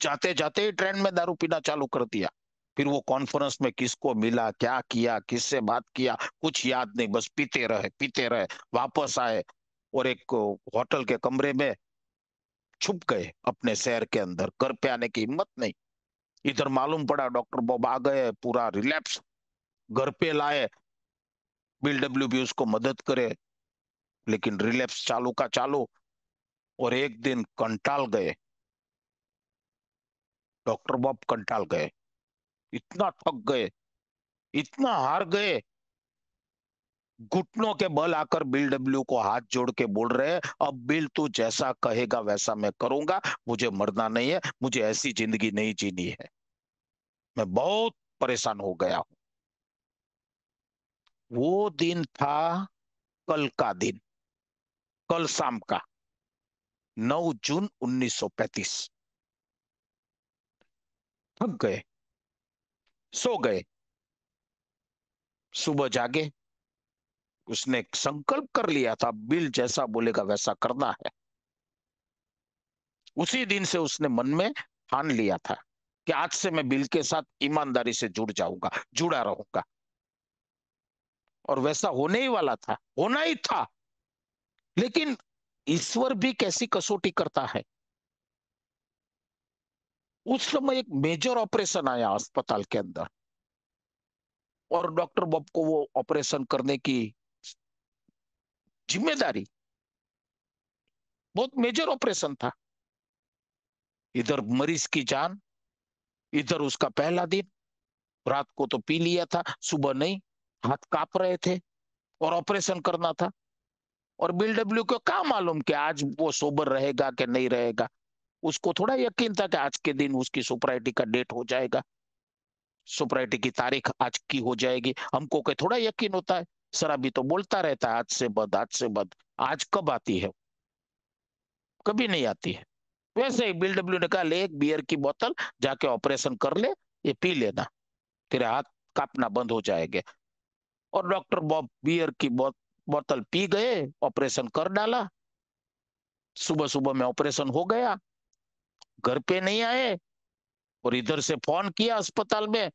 जाते जाते ही ट्रेन में दारू पीना चालू कर दिया। फिर वो कॉन्फ्रेंस में किसको मिला, क्या किया, किससे बात किया, कुछ याद नहीं, बस पीते रहे, पीते रहे। वापस आए और एक होटल के कमरे में छुप गए अपने शहर के अंदर, घर पे आने की हिम्मत नहीं। इधर मालूम पड़ा डॉक्टर बॉब आ गए, पूरा रिलैप्स, घर पे लाए, बिल डब्ल्यू भी उसको मदद करे, लेकिन रिलैप्स चालू का चालू। और एक दिन कंटाल गए, डॉक्टर बॉब कंटाल गए, इतना थक गए, इतना हार गए, घुटनों के बल आकर बिल डब्ल्यू को हाथ जोड़ के बोल रहे हैं, अब बिल तू जैसा कहेगा वैसा मैं करूंगा, मुझे मरना नहीं है, मुझे ऐसी जिंदगी नहीं जीनी है, मैं बहुत परेशान हो गया हूं। वो दिन था कल का दिन, कल शाम का, 9 जून 1935। थक गए, सो गए, सुबह जागे, उसने एक संकल्प कर लिया था, बिल जैसा बोलेगा वैसा करना है। उसी दिन से उसने मन में ठान लिया था कि आज से मैं बिल के साथ ईमानदारी से जुड़ जाऊंगा, जुड़ा रहूंगा। और वैसा होने ही वाला था, होना ही था। लेकिन ईश्वर भी कैसी कसौटी करता है। उस समय एक मेजर ऑपरेशन आया अस्पताल के अंदर, और डॉक्टर बॉब को वो ऑपरेशन करने की जिम्मेदारी, बहुत मेजर ऑपरेशन था। इधर मरीज की जान, इधर उसका पहला दिन। रात को तो पी लिया था, सुबह नहीं, हाथ कांप रहे थे, और ऑपरेशन करना था। और बिल डब्ल्यू को क्या मालूम कि आज वो सोबर रहेगा कि नहीं रहेगा। उसको थोड़ा यकीन था कि आज के दिन उसकी सोपराइटी का डेट हो जाएगा, सोपराइटी की तारीख आज की हो जाएगी। हमको क्या थोड़ा यकीन होता है, शराबी तो बोलता रहता है आज से बद, आज से बद। आज कब आती है? कभी नहीं आती है। वैसे ही बिल डब्ल्यू ने कहा, ले एक बियर की बोतल, जाके ऑपरेशन कर ले, ये पी लेना, तेरे हाथ कांपना बंद हो जाएंगे। और डॉक्टर बॉब बियर की बोतल पी गए, ऑपरेशन कर डाला। सुबह सुबह में ऑपरेशन हो गया, घर पे नहीं आए। और इधर से फोन किया अस्पताल में,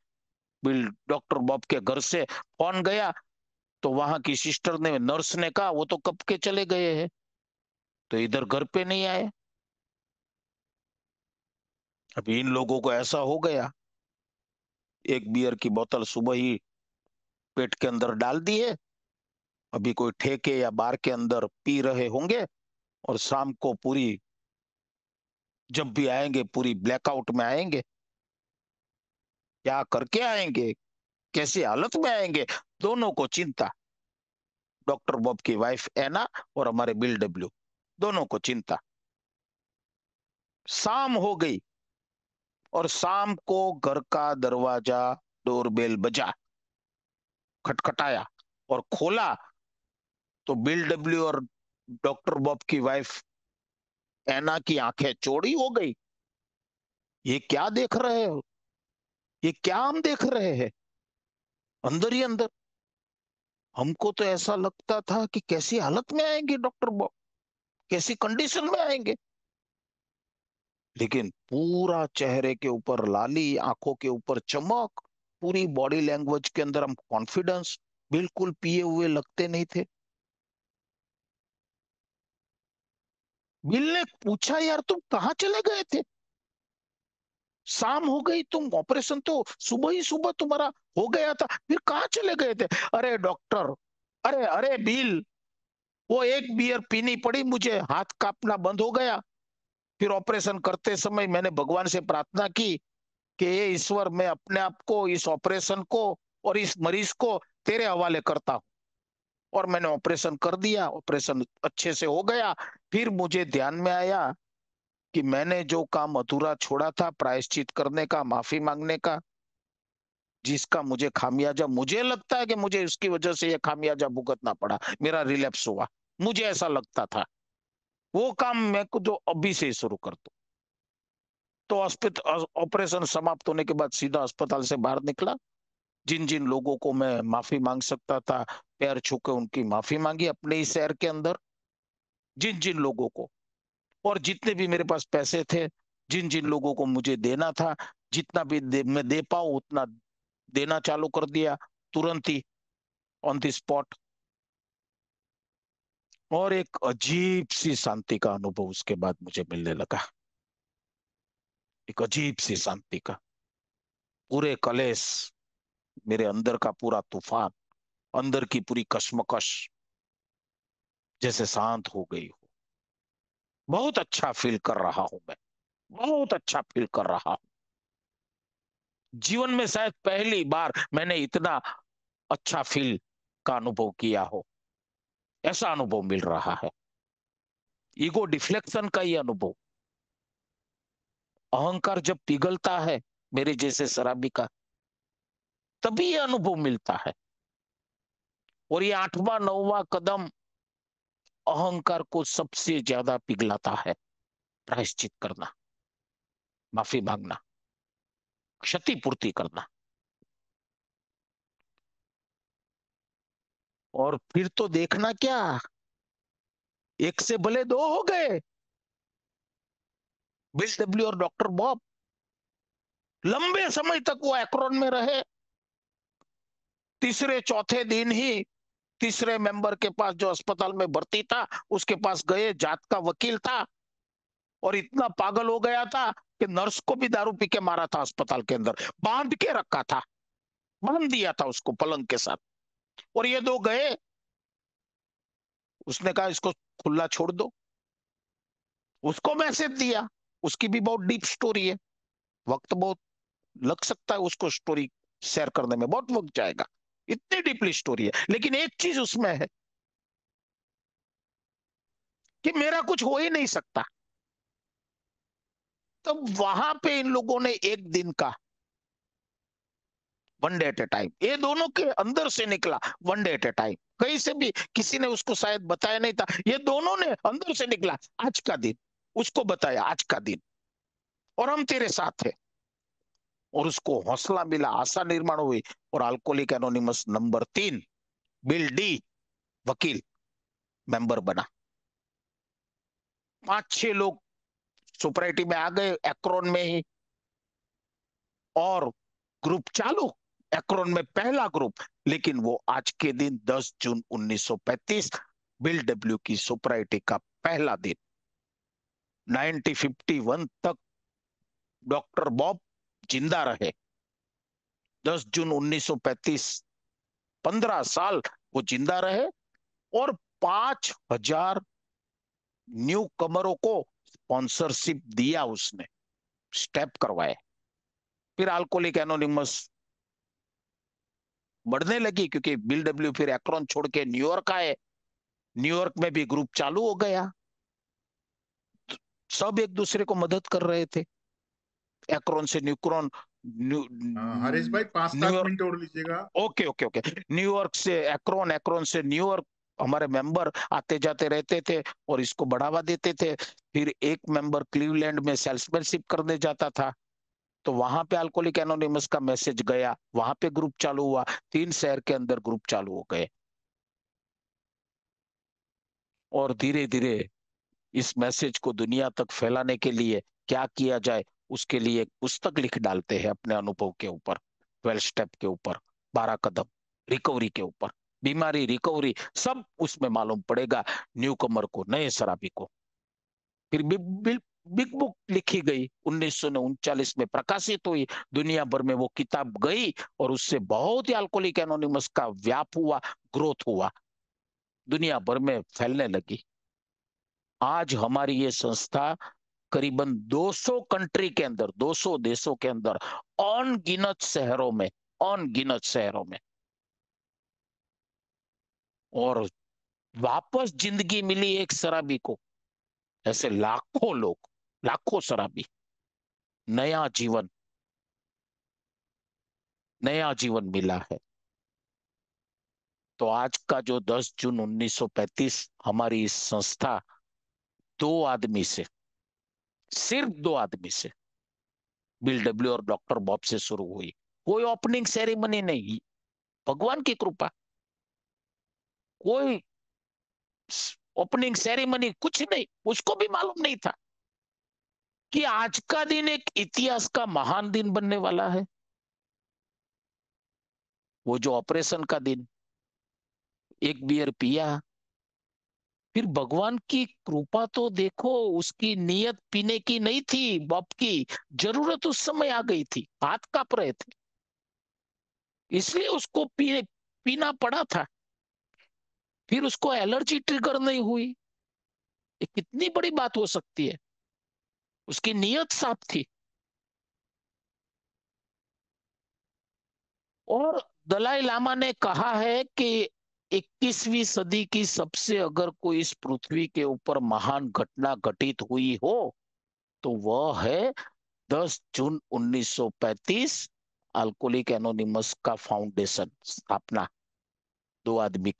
बिल डॉक्टर बॉब के घर से फोन गया, तो वहां की सिस्टर ने, नर्स ने कहा वो तो कब के चले गए हैं, तो इधर घर पे नहीं आए। अभी इन लोगों को ऐसा हो गया, एक बियर की बोतल सुबह ही पेट के अंदर डाल दी है, अभी कोई ठेके या बार के अंदर पी रहे होंगे, और शाम को पूरी, जब भी आएंगे पूरी ब्लैकआउट में आएंगे। क्या करके आएंगे, कैसी हालत में आएंगे, दोनों को चिंता। डॉक्टर बॉब की वाइफ एना और हमारे बिल डब्ल्यू, दोनों को चिंता। शाम हो गई, और शाम को घर का दरवाजा, डोरबेल बजा, खटखटाया, और खोला, तो बिल डब्ल्यू और डॉक्टर बॉब की वाइफ एना की आंखें चौड़ी हो गई। ये क्या देख रहे हो, ये क्या हम देख रहे हैं, अंदर ही अंदर। हमको तो ऐसा लगता था कि कैसी हालत में आएंगे डॉक्टर बॉब, कैसी कंडीशन में आएंगे। लेकिन पूरा चेहरे के ऊपर लाली, आंखों के ऊपर चमक, पूरी बॉडी लैंग्वेज के अंदर हम कॉन्फिडेंस, बिल्कुल पिए हुए लगते नहीं थे। बिल ने पूछा, यार तुम कहाँ चले गए थे, शाम हो गई, तुम ऑपरेशन तो सुबह ही सुबह तुम्हारा हो गया था, फिर कहाँ चले गए थे? अरे डॉक्टर, अरे अरे बिल, वो एक बियर पीनी पड़ी मुझे, हाथ कांपना बंद हो गया। फिर ऑपरेशन करते समय मैंने भगवान से प्रार्थना की कि ये ईश्वर, मैं अपने आप को, इस ऑपरेशन को और इस मरीज को तेरे हवाले करता हूं। और मैंने ऑपरेशन कर दिया, ऑपरेशन अच्छे से हो गया। फिर मुझे ध्यान में आया कि मैंने जो काम अधूरा छोड़ा था, प्रायश्चित करने का, माफी मांगने का, जिसका मुझे खामियाजा, मुझे लगता है कि मुझे उसकी वजह से यह खामियाजा भुगतना पड़ा, मेरा रिलैप्स हुआ, मुझे ऐसा लगता था। वो काम मैं को जो अभी से ही शुरू कर दूं। तो ऑपरेशन समाप्त होने के बाद सीधा अस्पताल से बाहर निकला। जिन जिन लोगों को मैं माफी मांग सकता था, पैर छू के उनकी माफी मांगी अपने ही शहर के अंदर, जिन जिन लोगों को। और जितने भी मेरे पास पैसे थे, जिन जिन लोगों को मुझे देना था, जितना भी मैं दे पाऊं उतना देना चालू कर दिया, तुरंत ही, ऑन द स्पॉट। और एक अजीब सी शांति का अनुभव उसके बाद मुझे मिलने लगा, एक अजीब सी शांति का। पूरे कलेश, मेरे अंदर का पूरा तूफान, अंदर की पूरी कश्मकश, जैसे शांत हो गई हो। बहुत अच्छा फील कर रहा हूं मैं, बहुत अच्छा फील कर रहा हूं। जीवन में शायद पहली बार मैंने इतना अच्छा फील का अनुभव किया हो, ऐसा अनुभव मिल रहा है। ईगो डिफ्लेक्शन का ये अनुभव, अहंकार जब पिघलता है मेरे जैसे शराबी का, तभी ये अनुभव मिलता है। और ये 8वां 9वां कदम अहंकार को सबसे ज्यादा पिघलाता है। प्रायश्चित करना, माफी मांगना, क्षतिपूर्ति करना। और फिर तो देखना क्या, एक से भले दो हो गए। बिल डब्ल्यू और डॉक्टर बॉब लंबे समय तक वो एक्रोन में रहे। तीसरे चौथे दिन ही तीसरे मेंबर के पास, जो अस्पताल में भर्ती था, उसके पास गए। जात का वकील था और इतना पागल हो गया था कि नर्स को भी दारू पी के मारा था अस्पताल के अंदर, बांध के रखा था, बांध दिया था उसको पलंग के साथ। और ये दो गए, उसने कहा इसको खुला छोड़ दो, उसको मैसेज दिया। उसकी भी बहुत डीप स्टोरी है, वक्त बहुत लग सकता है उसको स्टोरी शेयर करने में, बहुत वक्त जाएगा, इतनी डीपली स्टोरी है। लेकिन एक चीज उसमें है कि मेरा कुछ हो ही नहीं सकता। तो वहां पे इन लोगों ने एक दिन का, one day at A time, ये दोनों के अंदर से निकला, one day at A time. कहीं से भी किसी ने उसको शायद बताया नहीं था, ये दोनों ने अंदर से निकला, आज का दिन, उसको बताया आज का दिन, और हम तेरे साथ है। और उसको हौसला मिला, आशा निर्माण हुई। और alcoholic anonymous number 3, Bill de, वकील, मेंबर बना। 5-6 लोग सोसाइटी में आ गए एक्रोन में ही, और ग्रुप चालू। एक्रोन में पहला ग्रुप। लेकिन वो आज के दिन 10 जून 1935, बिल डब्ल्यू की सोसाइटी का पहला दिन। 1951 तक डॉक्टर बॉब जिंदा रहे। 10 जून 1935, 15 साल वो जिंदा रहे। और 5,000 न्यू कमरों को स्पॉन्सरशिप दिया उसने, स्टेप करवाए। फिर अल्कोहलिक एनोनिमस बढ़ने लगी, क्योंकि बिल डब्ल्यू फिर एक्रोन छोड़ के न्यूयॉर्क आए। न्यूयॉर्क में भी ग्रुप चालू हो गया। सब एक दूसरे को मदद कर रहे थे, एक्रोन से न्यूक्रोन, हाँ हरीश भाई, 5-7 न्यूयॉर्क। मिनट और लीजिएगा। Okay okay okay. न्यूयॉर्क से एक्रोन, एक्रोन से न्यूयॉर्क। हमारे मेंबर आते जाते रहते थे और इसको बढ़ावा देते थे। फिर एक मेंबर क्लीवलैंड में सेल्समैनशिप करने जाता था, तो वहां पे अल्कोहलिक एनोनिमस का मैसेज गया, वहां पे ग्रुप चालू हुआ। 3 शहर के अंदर ग्रुप चालू हो गए। और धीरे धीरे इस मैसेज को दुनिया तक फैलाने के लिए क्या किया जाए, उसके लिए एक पुस्तक लिख डालते हैं अपने अनुभव के ऊपर, 12 स्टेप के ऊपर, 12 कदम रिकवरी के ऊपर। बीमारी, रिकवरी, सब उसमें मालूम पड़ेगा न्यू कमर को, नए शराबी को। फिर बिग बुक लिखी गई, 1939 में प्रकाशित हुई। दुनिया भर में वो किताब गई और उससे बहुत ही अल्कोहलिक एनोनिमस का व्याप हुआ, ग्रोथ हुआ, दुनिया भर में फैलने लगी। आज हमारी ये संस्था करीबन 200 कंट्री के अंदर, 200 देशों के अंदर, अनगिनत शहरों में, अनगिनत शहरों में। और वापस जिंदगी मिली एक शराबी को, ऐसे लाखों लोग, लाखों शराबी, नया जीवन, नया जीवन मिला है। तो आज का जो 10 जून 1935 हमारी इस संस्था 2 आदमी से, सिर्फ 2 आदमी से, बिल डब्ल्यू और डॉक्टर बॉब से शुरू हुई। कोई ओपनिंग सेरेमनी नहीं, भगवान की कृपा। कोई ओपनिंग सेरेमनी कुछ नहीं, उसको भी मालूम नहीं था कि आज का दिन एक इतिहास का महान दिन बनने वाला है। वो जो ऑपरेशन का दिन, एक बियर पिया, फिर भगवान की कृपा तो देखो, उसकी नीयत पीने की नहीं थी, बाप की जरूरत उस समय आ गई थी, हाथ कांप रहे थे, इसलिए उसको पीना पड़ा था। फिर उसको एलर्जी ट्रिगर नहीं हुई। ये कितनी बड़ी बात हो सकती है। उसकी नीयत साफ थी। और दलाई लामा ने कहा है कि 21वीं सदी की सबसे अगर कोई इस पृथ्वी के ऊपर महान घटना घटित हुई हो तो वह है 10 जून 1935 अल्कोहलिक एनोनिमस का फाउंडेशन स्थापना। दो आदमी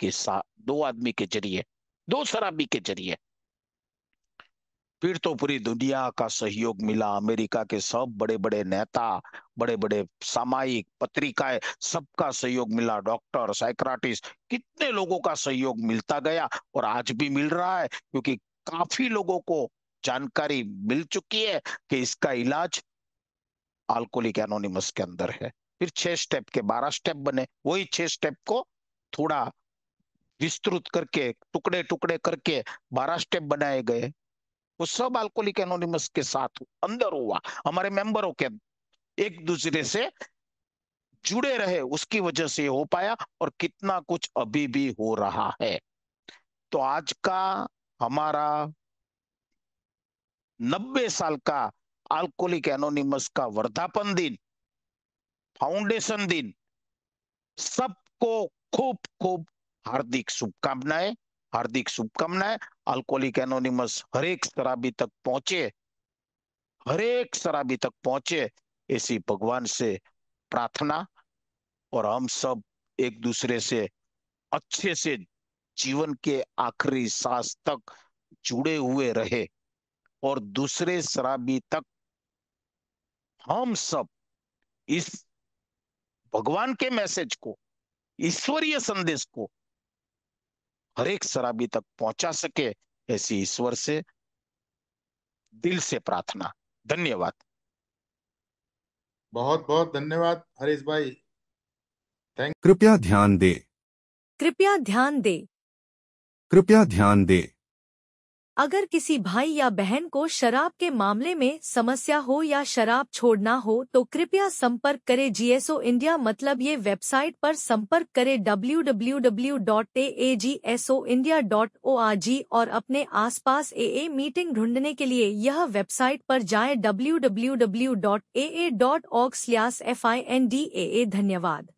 के जरिए, दो शराबी के जरिए। फिर तो पूरी दुनिया का सहयोग मिला। अमेरिका के सब बड़े बड़े नेता, बड़े बड़े सामायिक पत्रिकाएं, सबका सहयोग मिला। डॉक्टर, साइक्राटिस्ट, कितने लोगों का सहयोग मिलता गया और आज भी मिल रहा है, क्योंकि काफी लोगों को जानकारी मिल चुकी है कि इसका इलाज अल्कोहलिक एनोनिमस के अंदर है। फिर 6 स्टेप के 12 स्टेप बने। वही 6 स्टेप को थोड़ा विस्तृत करके, टुकड़े टुकड़े करके 12 स्टेप बनाए गए। वो सब अल्कोहलिक एनोनिमस के साथ अंदर हुआ। हमारे मेंबरों के एक दूसरे से जुड़े रहे, उसकी वजह से हो पाया। और कितना कुछ अभी भी हो रहा है। तो आज का हमारा 90 साल का अल्कोहलिक एनोनिमस का वर्धापन दिन, फाउंडेशन दिन, सबको खूब खूब हार्दिक शुभकामनाएं। हार्दिक शुभकामनाएं। अल्कोहलिक एनोनिमस हर एक शराबी तक पहुंचे, हर एक शराबी तक पहुंचे, ऐसी भगवान से प्रार्थना। और हम सब एक दूसरे से अच्छे से जीवन के आखिरी सांस तक जुड़े हुए रहे। और दूसरे शराबी तक हम सब इस भगवान के मैसेज को, ईश्वरीय संदेश को हर एक शराबी तक पहुंचा सके, ऐसी ईश्वर से दिल से प्रार्थना। धन्यवाद। बहुत बहुत धन्यवाद हरीश भाई। थैंक कृपया ध्यान दें। कृपया ध्यान दें। कृपया ध्यान दें। अगर किसी भाई या बहन को शराब के मामले में समस्या हो या शराब छोड़ना हो तो कृपया संपर्क करें जीएसओ इंडिया, मतलब ये वेबसाइट पर संपर्क करें www.aagsoindia.org और अपने आसपास एए मीटिंग ढूंढने के लिए यह वेबसाइट पर जाएं www.aa.org/findaa। धन्यवाद।